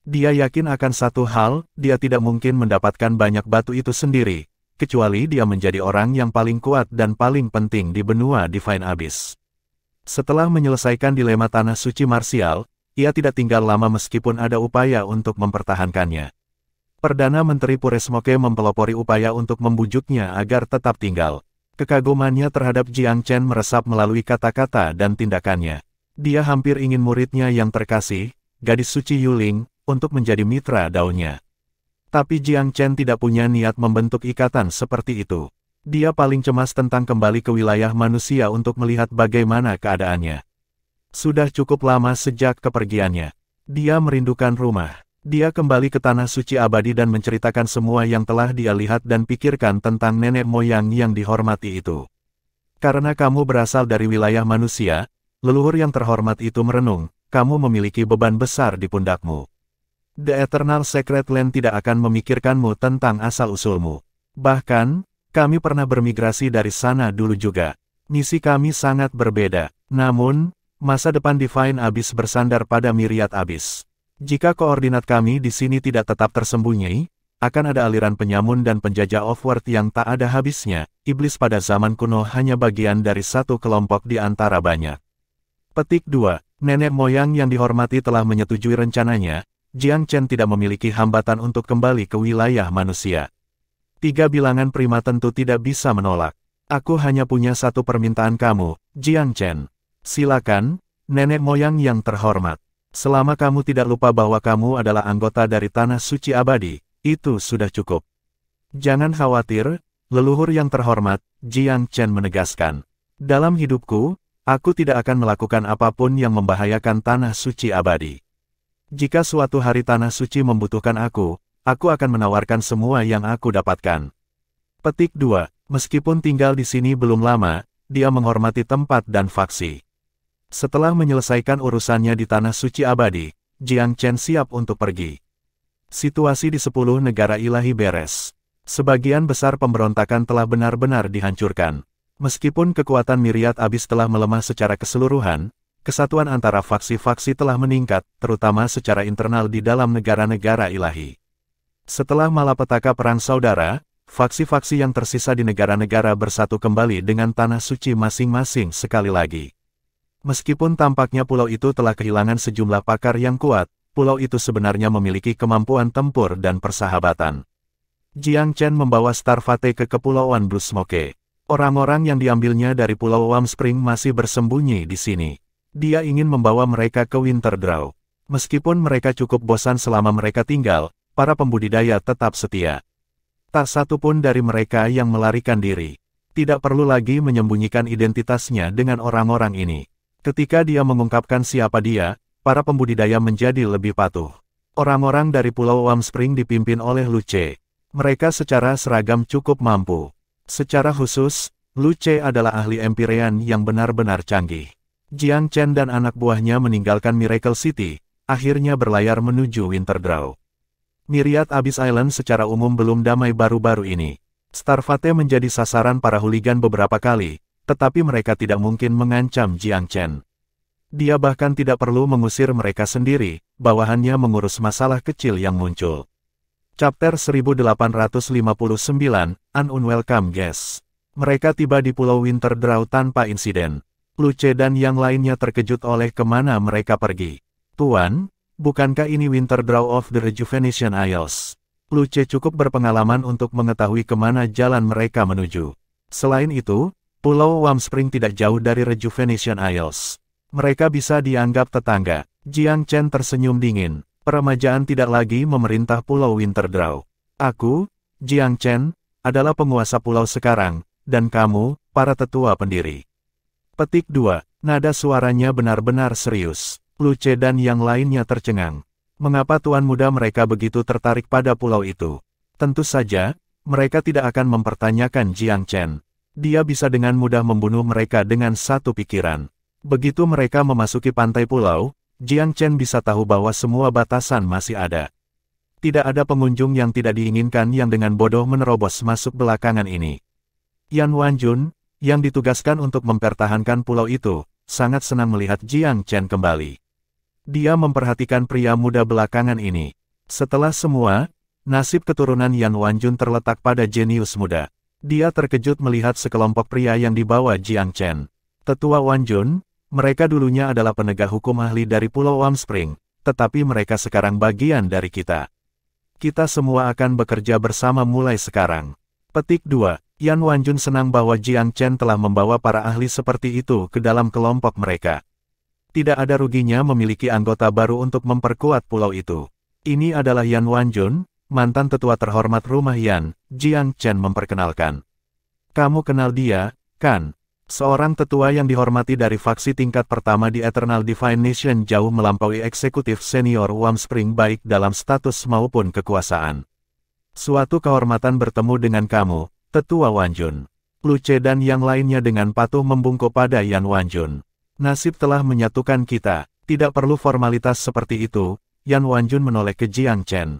Dia yakin akan satu hal, dia tidak mungkin mendapatkan banyak batu itu sendiri, kecuali dia menjadi orang yang paling kuat dan paling penting di benua Divine Abyss. Setelah menyelesaikan dilema tanah suci marsial, ia tidak tinggal lama meskipun ada upaya untuk mempertahankannya. Perdana Menteri Puresmoke mempelopori upaya untuk membujuknya agar tetap tinggal. Kekagumannya terhadap Jiang Chen meresap melalui kata-kata dan tindakannya. Dia hampir ingin muridnya yang terkasih, gadis suci Yuling, untuk menjadi mitra daunnya. Tapi Jiang Chen tidak punya niat membentuk ikatan seperti itu. Dia paling cemas tentang kembali ke wilayah manusia untuk melihat bagaimana keadaannya. Sudah cukup lama sejak kepergiannya. Dia merindukan rumah. Dia kembali ke Tanah Suci Abadi dan menceritakan semua yang telah dia lihat dan pikirkan tentang nenek moyang yang dihormati itu. Karena kamu berasal dari wilayah manusia, leluhur yang terhormat itu merenung, kamu memiliki beban besar di pundakmu. The Eternal Sacred Land tidak akan memikirkanmu tentang asal-usulmu. Bahkan, kami pernah bermigrasi dari sana dulu juga. Misi kami sangat berbeda. Namun, masa depan Divine Abyss bersandar pada Myriad Abyss. Jika koordinat kami di sini tidak tetap tersembunyi, akan ada aliran penyamun dan penjajah Offworld yang tak ada habisnya. Iblis pada zaman kuno hanya bagian dari satu kelompok di antara banyak. Petik 2. Nenek moyang yang dihormati telah menyetujui rencananya. Jiang Chen tidak memiliki hambatan untuk kembali ke wilayah manusia. 3 bilangan prima tentu tidak bisa menolak. Aku hanya punya satu permintaan kamu, Jiang Chen. Silakan, nenek moyang yang terhormat. Selama kamu tidak lupa bahwa kamu adalah anggota dari Tanah Suci Abadi, itu sudah cukup. Jangan khawatir, leluhur yang terhormat, Jiang Chen menegaskan. Dalam hidupku, aku tidak akan melakukan apapun yang membahayakan Tanah Suci Abadi. Jika suatu hari Tanah Suci membutuhkan aku akan menawarkan semua yang aku dapatkan. Petik 2. Meskipun tinggal di sini belum lama, dia menghormati tempat dan faksi. Setelah menyelesaikan urusannya di Tanah Suci Abadi, Jiang Chen siap untuk pergi. Situasi di 10 negara ilahi beres. Sebagian besar pemberontakan telah benar-benar dihancurkan. Meskipun kekuatan Myriad Abyss telah melemah secara keseluruhan, kesatuan antara faksi-faksi telah meningkat, terutama secara internal di dalam negara-negara ilahi. Setelah malapetaka perang saudara, faksi-faksi yang tersisa di negara-negara bersatu kembali dengan Tanah Suci masing-masing sekali lagi. Meskipun tampaknya pulau itu telah kehilangan sejumlah pakar yang kuat, pulau itu sebenarnya memiliki kemampuan tempur dan persahabatan. Jiang Chen membawa Starfate ke Kepulauan Blue Smoke. Orang-orang yang diambilnya dari Pulau Warm Spring masih bersembunyi di sini. Dia ingin membawa mereka ke Winterdraw. Meskipun mereka cukup bosan selama mereka tinggal, para pembudidaya tetap setia. Tak satu pun dari mereka yang melarikan diri. Tidak perlu lagi menyembunyikan identitasnya dengan orang-orang ini. Ketika dia mengungkapkan siapa dia, para pembudidaya menjadi lebih patuh. Orang-orang dari Pulau Warm Spring dipimpin oleh Luce. Mereka secara seragam cukup mampu. Secara khusus, Luce adalah ahli Empyrean yang benar-benar canggih. Jiang Chen dan anak buahnya meninggalkan Miracle City, akhirnya berlayar menuju Winterdraw. Myriad Abyss Island secara umum belum damai baru-baru ini. Starfate menjadi sasaran para hooligan beberapa kali, tetapi mereka tidak mungkin mengancam Jiang Chen. Dia bahkan tidak perlu mengusir mereka sendiri, bawahannya mengurus masalah kecil yang muncul. Chapter 1859, An Unwelcome Guest. Mereka tiba di Pulau Winterdraw tanpa insiden. Luce dan yang lainnya terkejut oleh kemana mereka pergi. Tuan, bukankah ini Winterdraw of the Rejuvenation Isles? Luce cukup berpengalaman untuk mengetahui kemana jalan mereka menuju. Selain itu, Pulau Warm Spring tidak jauh dari Rejuvenation Isles. Mereka bisa dianggap tetangga. Jiang Chen tersenyum dingin. Peremajaan tidak lagi memerintah Pulau Winterdraw. Aku, Jiang Chen, adalah penguasa pulau sekarang, dan kamu, para tetua pendiri. Petik 2. Nada suaranya benar-benar serius. Luce dan yang lainnya tercengang. Mengapa tuan muda mereka begitu tertarik pada pulau itu? Tentu saja, mereka tidak akan mempertanyakan Jiang Chen. Dia bisa dengan mudah membunuh mereka dengan satu pikiran. Begitu mereka memasuki pantai pulau, Jiang Chen bisa tahu bahwa semua batasan masih ada. Tidak ada pengunjung yang tidak diinginkan yang dengan bodoh menerobos masuk belakangan ini. Yan Wanjun, yang ditugaskan untuk mempertahankan pulau itu, sangat senang melihat Jiang Chen kembali. Dia memperhatikan pria muda belakangan ini. Setelah semua, nasib keturunan Yan Wanjun terletak pada jenius muda. Dia terkejut melihat sekelompok pria yang dibawa Jiang Chen. Tetua Wanjun, mereka dulunya adalah penegak hukum ahli dari Pulau Warm Spring, tetapi mereka sekarang bagian dari kita. Kita semua akan bekerja bersama mulai sekarang. Petik 2. Yan Wanjun senang bahwa Jiang Chen telah membawa para ahli seperti itu ke dalam kelompok mereka. Tidak ada ruginya memiliki anggota baru untuk memperkuat pulau itu. Ini adalah Yan Wanjun, mantan tetua terhormat rumah Yan, Jiang Chen memperkenalkan. Kamu kenal dia, kan? Seorang tetua yang dihormati dari faksi tingkat pertama di Eternal Divine Nation jauh melampaui eksekutif senior Wurmspring baik dalam status maupun kekuasaan. Suatu kehormatan bertemu dengan kamu, Tetua Wanjun. Luce dan yang lainnya dengan patuh membungkuk pada Yan Wanjun. Nasib telah menyatukan kita, tidak perlu formalitas seperti itu. Yan Wanjun menoleh ke Jiang Chen.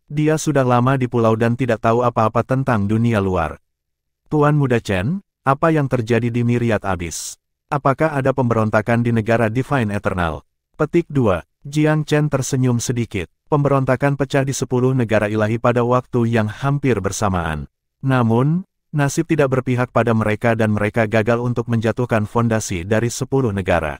Dia sudah lama di pulau dan tidak tahu apa-apa tentang dunia luar. Tuan Muda Chen, apa yang terjadi di Myriad Abyss? Apakah ada pemberontakan di negara Divine Eternal? Petik 2. Jiang Chen tersenyum sedikit. Pemberontakan pecah di 10 negara ilahi pada waktu yang hampir bersamaan. Namun, nasib tidak berpihak pada mereka dan mereka gagal untuk menjatuhkan fondasi dari 10 negara.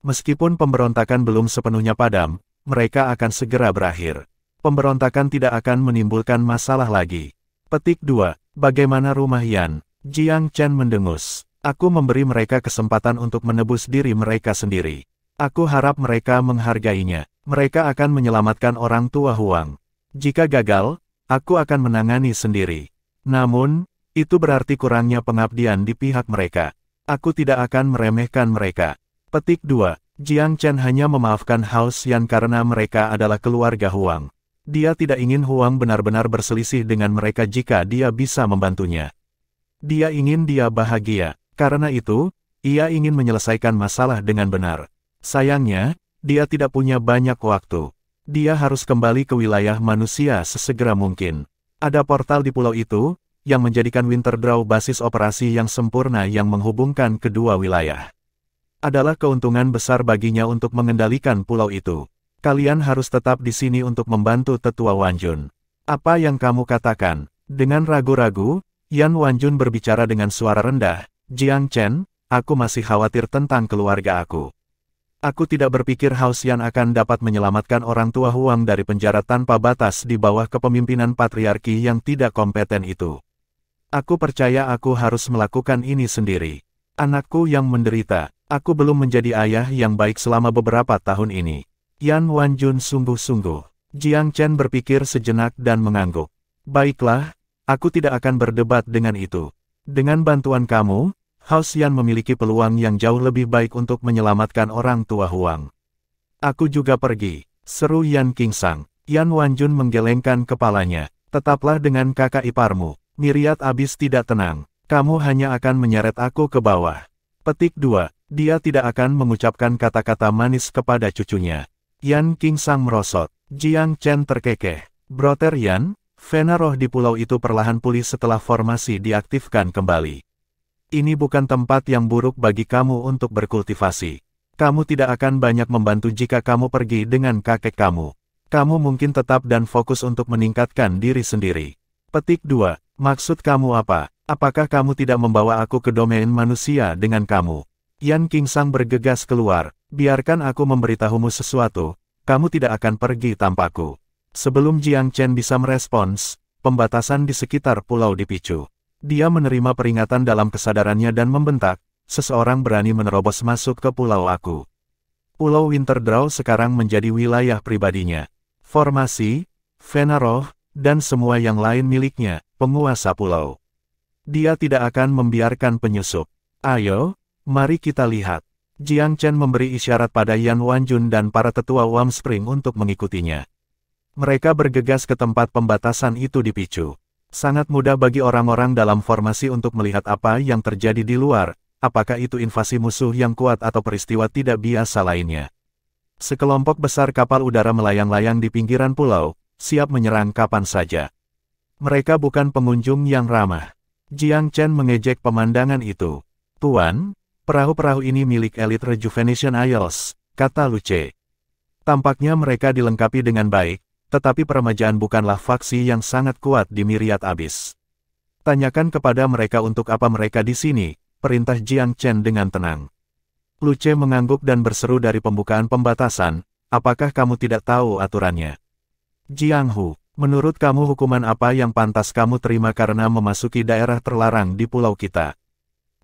Meskipun pemberontakan belum sepenuhnya padam, mereka akan segera berakhir. Pemberontakan tidak akan menimbulkan masalah lagi. Petik 2. Bagaimana rumah Yan? Jiang Chen mendengus. Aku memberi mereka kesempatan untuk menebus diri mereka sendiri. Aku harap mereka menghargainya. Mereka akan menyelamatkan orang tua Huang. Jika gagal, aku akan menangani sendiri. Namun, itu berarti kurangnya pengabdian di pihak mereka. Aku tidak akan meremehkan mereka. Petik 2. Jiang Chen hanya memaafkan Hao Xian karena mereka adalah keluarga Huang. Dia tidak ingin Huang benar-benar berselisih dengan mereka jika dia bisa membantunya. Dia ingin dia bahagia. Karena itu, ia ingin menyelesaikan masalah dengan benar. Sayangnya, dia tidak punya banyak waktu. Dia harus kembali ke wilayah manusia sesegera mungkin. Ada portal di pulau itu, yang menjadikan Winterdraw basis operasi yang sempurna yang menghubungkan kedua wilayah. Adalah keuntungan besar baginya untuk mengendalikan pulau itu. Kalian harus tetap di sini untuk membantu Tetua Wanjun. Apa yang kamu katakan? Dengan ragu-ragu, Yan Wanjun berbicara dengan suara rendah. Jiang Chen, aku masih khawatir tentang keluarga aku. Aku tidak berpikir Hao Xian akan dapat menyelamatkan orang tua Huang dari penjara tanpa batas di bawah kepemimpinan patriarki yang tidak kompeten itu. Aku percaya aku harus melakukan ini sendiri. Anakku yang menderita, aku belum menjadi ayah yang baik selama beberapa tahun ini. Yan Wanjun sungguh-sungguh. Jiang Chen berpikir sejenak dan mengangguk. Baiklah, aku tidak akan berdebat dengan itu. Dengan bantuan kamu, Hao Xian memiliki peluang yang jauh lebih baik untuk menyelamatkan orang tua Huang. Aku juga pergi, seru Yan Qingsang. Yan Wanjun menggelengkan kepalanya. Tetaplah dengan kakak iparmu. Myriad Abyss tidak tenang. Kamu hanya akan menyeret aku ke bawah. Petik 2. Dia tidak akan mengucapkan kata-kata manis kepada cucunya. Yan Qingsang merosot. Jiang Chen terkekeh. Broter Yan, Vena roh di pulau itu perlahan pulih setelah formasi diaktifkan kembali. Ini bukan tempat yang buruk bagi kamu untuk berkultivasi. Kamu tidak akan banyak membantu jika kamu pergi dengan kakek kamu. Kamu mungkin tetap dan fokus untuk meningkatkan diri sendiri. Petik 2. Maksud kamu apa? Apakah kamu tidak membawa aku ke domain manusia dengan kamu? Yan Qingsang bergegas keluar. Biarkan aku memberitahumu sesuatu. Kamu tidak akan pergi tanpaku. Sebelum Jiang Chen bisa merespons, pembatasan di sekitar pulau dipicu. Dia menerima peringatan dalam kesadarannya dan membentak, seseorang berani menerobos masuk ke pulau aku. Pulau Winterdraw sekarang menjadi wilayah pribadinya. Formasi, Vena roh, dan semua yang lain miliknya, penguasa pulau. Dia tidak akan membiarkan penyusup. Ayo, mari kita lihat. Jiang Chen memberi isyarat pada Yan Wanjun dan para tetua Wurmspring untuk mengikutinya. Mereka bergegas ke tempat pembatasan itu dipicu. Sangat mudah bagi orang-orang dalam formasi untuk melihat apa yang terjadi di luar, apakah itu invasi musuh yang kuat atau peristiwa tidak biasa lainnya. Sekelompok besar kapal udara melayang-layang di pinggiran pulau, siap menyerang kapan saja. Mereka bukan pengunjung yang ramah. Jiang Chen mengejek pemandangan itu. Tuan, perahu-perahu ini milik elit Rejuvenation Isles, kata Luce. Tampaknya mereka dilengkapi dengan baik, tetapi peremajaan bukanlah faksi yang sangat kuat di Myriad Abyss. Tanyakan kepada mereka untuk apa mereka di sini, perintah Jiang Chen dengan tenang. Luce mengangguk dan berseru dari pembukaan pembatasan, apakah kamu tidak tahu aturannya? Jiang Hu, menurut kamu hukuman apa yang pantas kamu terima karena memasuki daerah terlarang di pulau kita?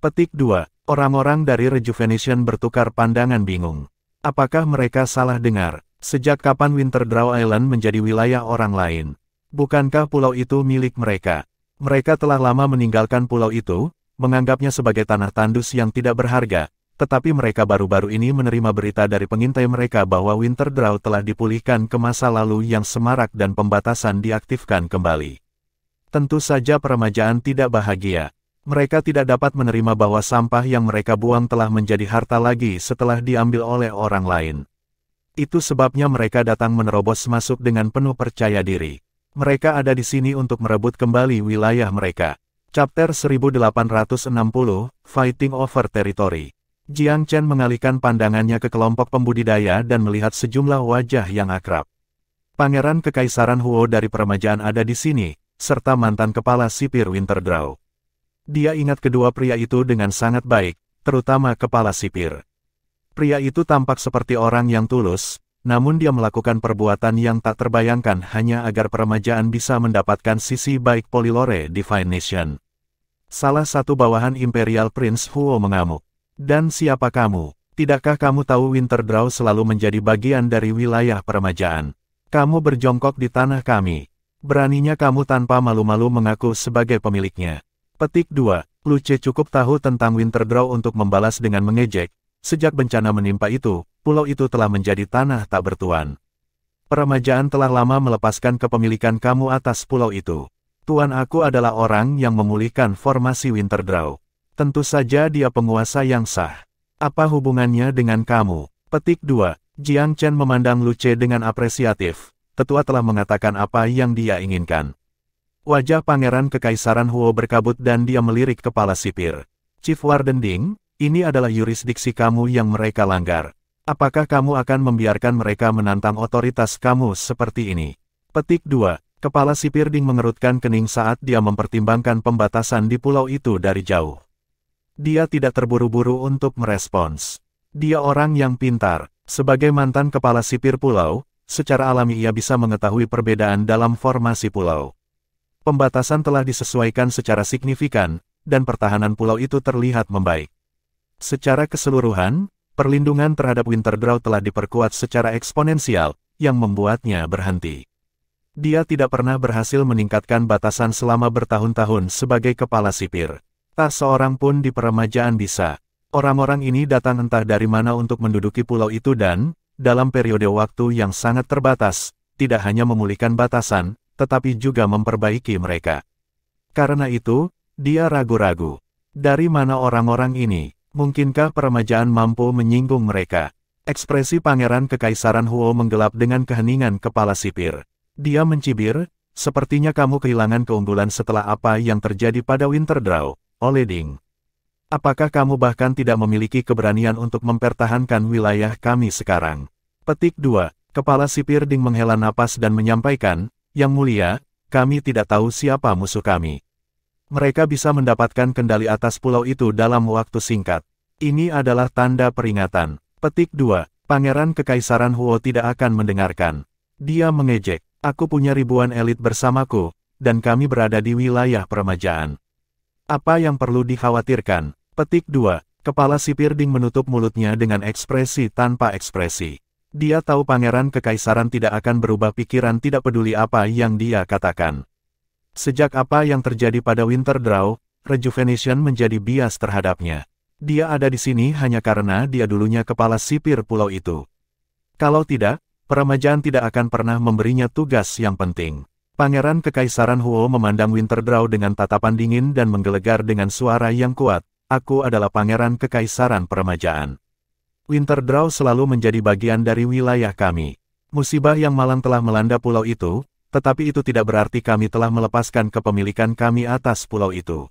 Petik 2. Orang-orang dari Rejuvenation bertukar pandangan bingung. Apakah mereka salah dengar? Sejak kapan Winterdraw Island menjadi wilayah orang lain? Bukankah pulau itu milik mereka? Mereka telah lama meninggalkan pulau itu, menganggapnya sebagai tanah tandus yang tidak berharga, tetapi mereka baru-baru ini menerima berita dari pengintai mereka bahwa Winterdraw telah dipulihkan ke masa lalu yang semarak dan pembatasan diaktifkan kembali. Tentu saja peremajaan tidak bahagia. Mereka tidak dapat menerima bahwa sampah yang mereka buang telah menjadi harta lagi setelah diambil oleh orang lain. Itu sebabnya mereka datang menerobos masuk dengan penuh percaya diri. Mereka ada di sini untuk merebut kembali wilayah mereka. Chapter 1860, Fighting Over Territory. Jiang Chen mengalihkan pandangannya ke kelompok pembudidaya dan melihat sejumlah wajah yang akrab. Pangeran Kekaisaran Huo dari peremajaan ada di sini, serta mantan kepala sipir Winterdraw. Dia ingat kedua pria itu dengan sangat baik, terutama kepala sipir. Pria itu tampak seperti orang yang tulus, namun dia melakukan perbuatan yang tak terbayangkan hanya agar peremajaan bisa mendapatkan sisi baik Polylore Divine Nation. Salah satu bawahan Imperial Prince Huo mengamuk. Dan siapa kamu? Tidakkah kamu tahu Winterdraw selalu menjadi bagian dari wilayah peremajaan? Kamu berjongkok di tanah kami. Beraninya kamu tanpa malu-malu mengaku sebagai pemiliknya. Petik 2. Luce cukup tahu tentang Winterdraw untuk membalas dengan mengejek. Sejak bencana menimpa itu, pulau itu telah menjadi tanah tak bertuan. Peremajaan telah lama melepaskan kepemilikan kamu atas pulau itu. Tuan aku adalah orang yang memulihkan formasi Winterdraw. Tentu saja dia penguasa yang sah. Apa hubungannya dengan kamu? Petik 2. Jiang Chen memandang Luce dengan apresiatif. Tetua telah mengatakan apa yang dia inginkan. Wajah Pangeran Kekaisaran Huo berkabut dan dia melirik kepala sipir. Chief Warden Ding, ini adalah yurisdiksi kamu yang mereka langgar. Apakah kamu akan membiarkan mereka menantang otoritas kamu seperti ini? Petik 2. Kepala sipir Ding mengerutkan kening saat dia mempertimbangkan pembatasan di pulau itu dari jauh. Dia tidak terburu-buru untuk merespons. Dia orang yang pintar. Sebagai mantan kepala sipir pulau, secara alami ia bisa mengetahui perbedaan dalam formasi pulau. Pembatasan telah disesuaikan secara signifikan, dan pertahanan pulau itu terlihat membaik. Secara keseluruhan, perlindungan terhadap Winterdraw telah diperkuat secara eksponensial, yang membuatnya berhenti. Dia tidak pernah berhasil meningkatkan batasan selama bertahun-tahun sebagai kepala sipir. Tak seorang pun di peremajaan bisa. Orang-orang ini datang entah dari mana untuk menduduki pulau itu dan, dalam periode waktu yang sangat terbatas, tidak hanya memulihkan batasan, tetapi juga memperbaiki mereka. Karena itu, dia ragu-ragu. Dari mana orang-orang ini? Mungkinkah peremajaan mampu menyinggung mereka? Ekspresi Pangeran Kekaisaran Huo menggelap dengan keheningan kepala sipir. Dia mencibir, sepertinya kamu kehilangan keunggulan setelah apa yang terjadi pada Winterdraw. Oleh Ding. Apakah kamu bahkan tidak memiliki keberanian untuk mempertahankan wilayah kami sekarang? Petik 2. Kepala sipir Ding menghela napas dan menyampaikan, Yang Mulia, kami tidak tahu siapa musuh kami. Mereka bisa mendapatkan kendali atas pulau itu dalam waktu singkat. Ini adalah tanda peringatan. Petik 2. Pangeran Kekaisaran Huo tidak akan mendengarkan. Dia mengejek, aku punya ribuan elit bersamaku, dan kami berada di wilayah peremajaan. Apa yang perlu dikhawatirkan? Petik 2. Kepala sipir Ding menutup mulutnya dengan ekspresi tanpa ekspresi. Dia tahu Pangeran Kekaisaran tidak akan berubah pikiran tidak peduli apa yang dia katakan. Sejak apa yang terjadi pada Winterdraw, Rejuvenation menjadi bias terhadapnya. Dia ada di sini hanya karena dia dulunya kepala sipir pulau itu. Kalau tidak, peremajaan tidak akan pernah memberinya tugas yang penting. Pangeran Kekaisaran Huo memandang Winterdraw dengan tatapan dingin dan menggelegar dengan suara yang kuat. Aku adalah Pangeran Kekaisaran Peremajaan. Winterdraw selalu menjadi bagian dari wilayah kami. Musibah yang malang telah melanda pulau itu, tetapi itu tidak berarti kami telah melepaskan kepemilikan kami atas pulau itu.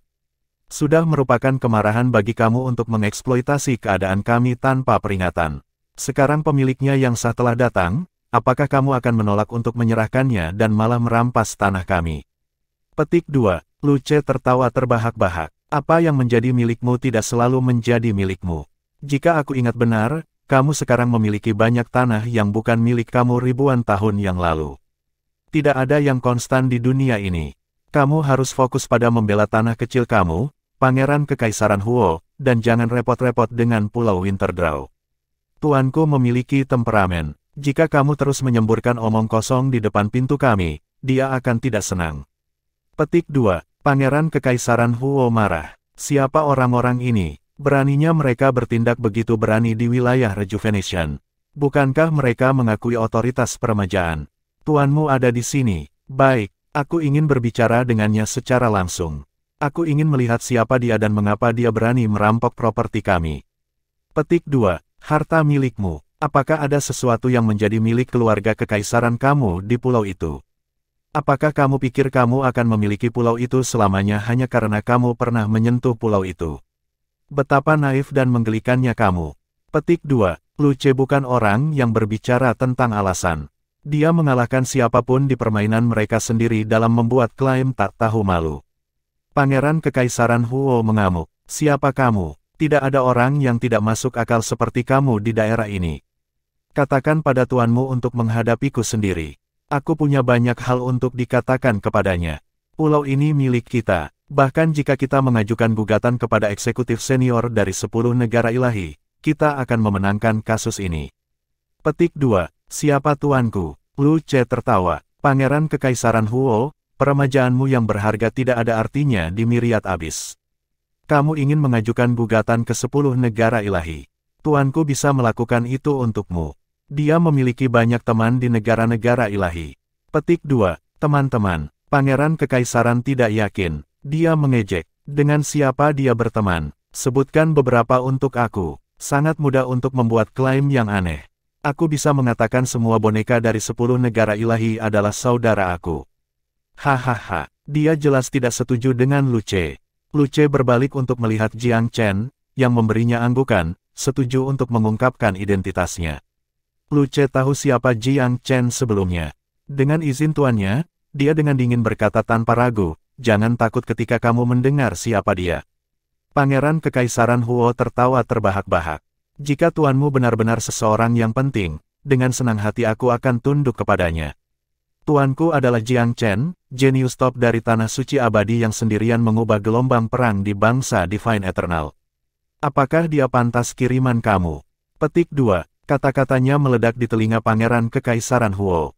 Sudah merupakan kemarahan bagi kamu untuk mengeksploitasi keadaan kami tanpa peringatan. Sekarang pemiliknya yang sah telah datang. Apakah kamu akan menolak untuk menyerahkannya dan malah merampas tanah kami? Petik 2. Luce tertawa terbahak-bahak. Apa yang menjadi milikmu tidak selalu menjadi milikmu. Jika aku ingat benar, kamu sekarang memiliki banyak tanah yang bukan milik kamu ribuan tahun yang lalu. Tidak ada yang konstan di dunia ini. Kamu harus fokus pada membela tanah kecil kamu, Pangeran Kekaisaran Huo, dan jangan repot-repot dengan Pulau Winterdraw. Tuanku memiliki temperamen. Jika kamu terus menyemburkan omong kosong di depan pintu kami, dia akan tidak senang. Petik 2. Pangeran Kekaisaran Huo marah. Siapa orang-orang ini? Beraninya mereka bertindak begitu berani di wilayah Rejuvenation. Bukankah mereka mengakui otoritas peremajaan? Tuanmu ada di sini. Baik, aku ingin berbicara dengannya secara langsung. Aku ingin melihat siapa dia dan mengapa dia berani merampok properti kami. Petik 2. Harta milikmu. Apakah ada sesuatu yang menjadi milik keluarga kekaisaran kamu di pulau itu? Apakah kamu pikir kamu akan memiliki pulau itu selamanya hanya karena kamu pernah menyentuh pulau itu? Betapa naif dan menggelikannya kamu. Petik 2. Luce bukan orang yang berbicara tentang alasan. Dia mengalahkan siapapun di permainan mereka sendiri dalam membuat klaim tak tahu malu. Pangeran Kekaisaran Huo mengamuk. Siapa kamu? Tidak ada orang yang tidak masuk akal seperti kamu di daerah ini. Katakan pada tuanmu untuk menghadapiku sendiri. Aku punya banyak hal untuk dikatakan kepadanya. Pulau ini milik kita. Bahkan jika kita mengajukan gugatan kepada eksekutif senior dari 10 negara ilahi, kita akan memenangkan kasus ini. Petik 2. Siapa tuanku? Luce tertawa. Pangeran Kekaisaran Huo, peremajaanmu yang berharga tidak ada artinya di Myriad Abyss. Kamu ingin mengajukan gugatan ke 10 negara ilahi. Tuanku bisa melakukan itu untukmu. Dia memiliki banyak teman di negara-negara ilahi. Petik 2. Teman-teman. Pangeran Kekaisaran tidak yakin. Dia mengejek. Dengan siapa dia berteman? Sebutkan beberapa untuk aku. Sangat mudah untuk membuat klaim yang aneh. Aku bisa mengatakan semua boneka dari 10 negara ilahi adalah saudara aku. Hahaha, dia jelas tidak setuju dengan Luce. Luce berbalik untuk melihat Jiang Chen, yang memberinya anggukan, setuju untuk mengungkapkan identitasnya. Luce tahu siapa Jiang Chen sebelumnya. Dengan izin tuannya, dia dengan dingin berkata tanpa ragu, jangan takut ketika kamu mendengar siapa dia. Pangeran Kekaisaran Huo tertawa terbahak-bahak. Jika tuanmu benar-benar seseorang yang penting, dengan senang hati aku akan tunduk kepadanya. Tuanku adalah Jiang Chen, jenius top dari Tanah Suci Abadi yang sendirian mengubah gelombang perang di bangsa Divine Eternal. Apakah dia pantas kiriman kamu? Petik 2. Kata-katanya meledak di telinga Pangeran Kekaisaran Huo.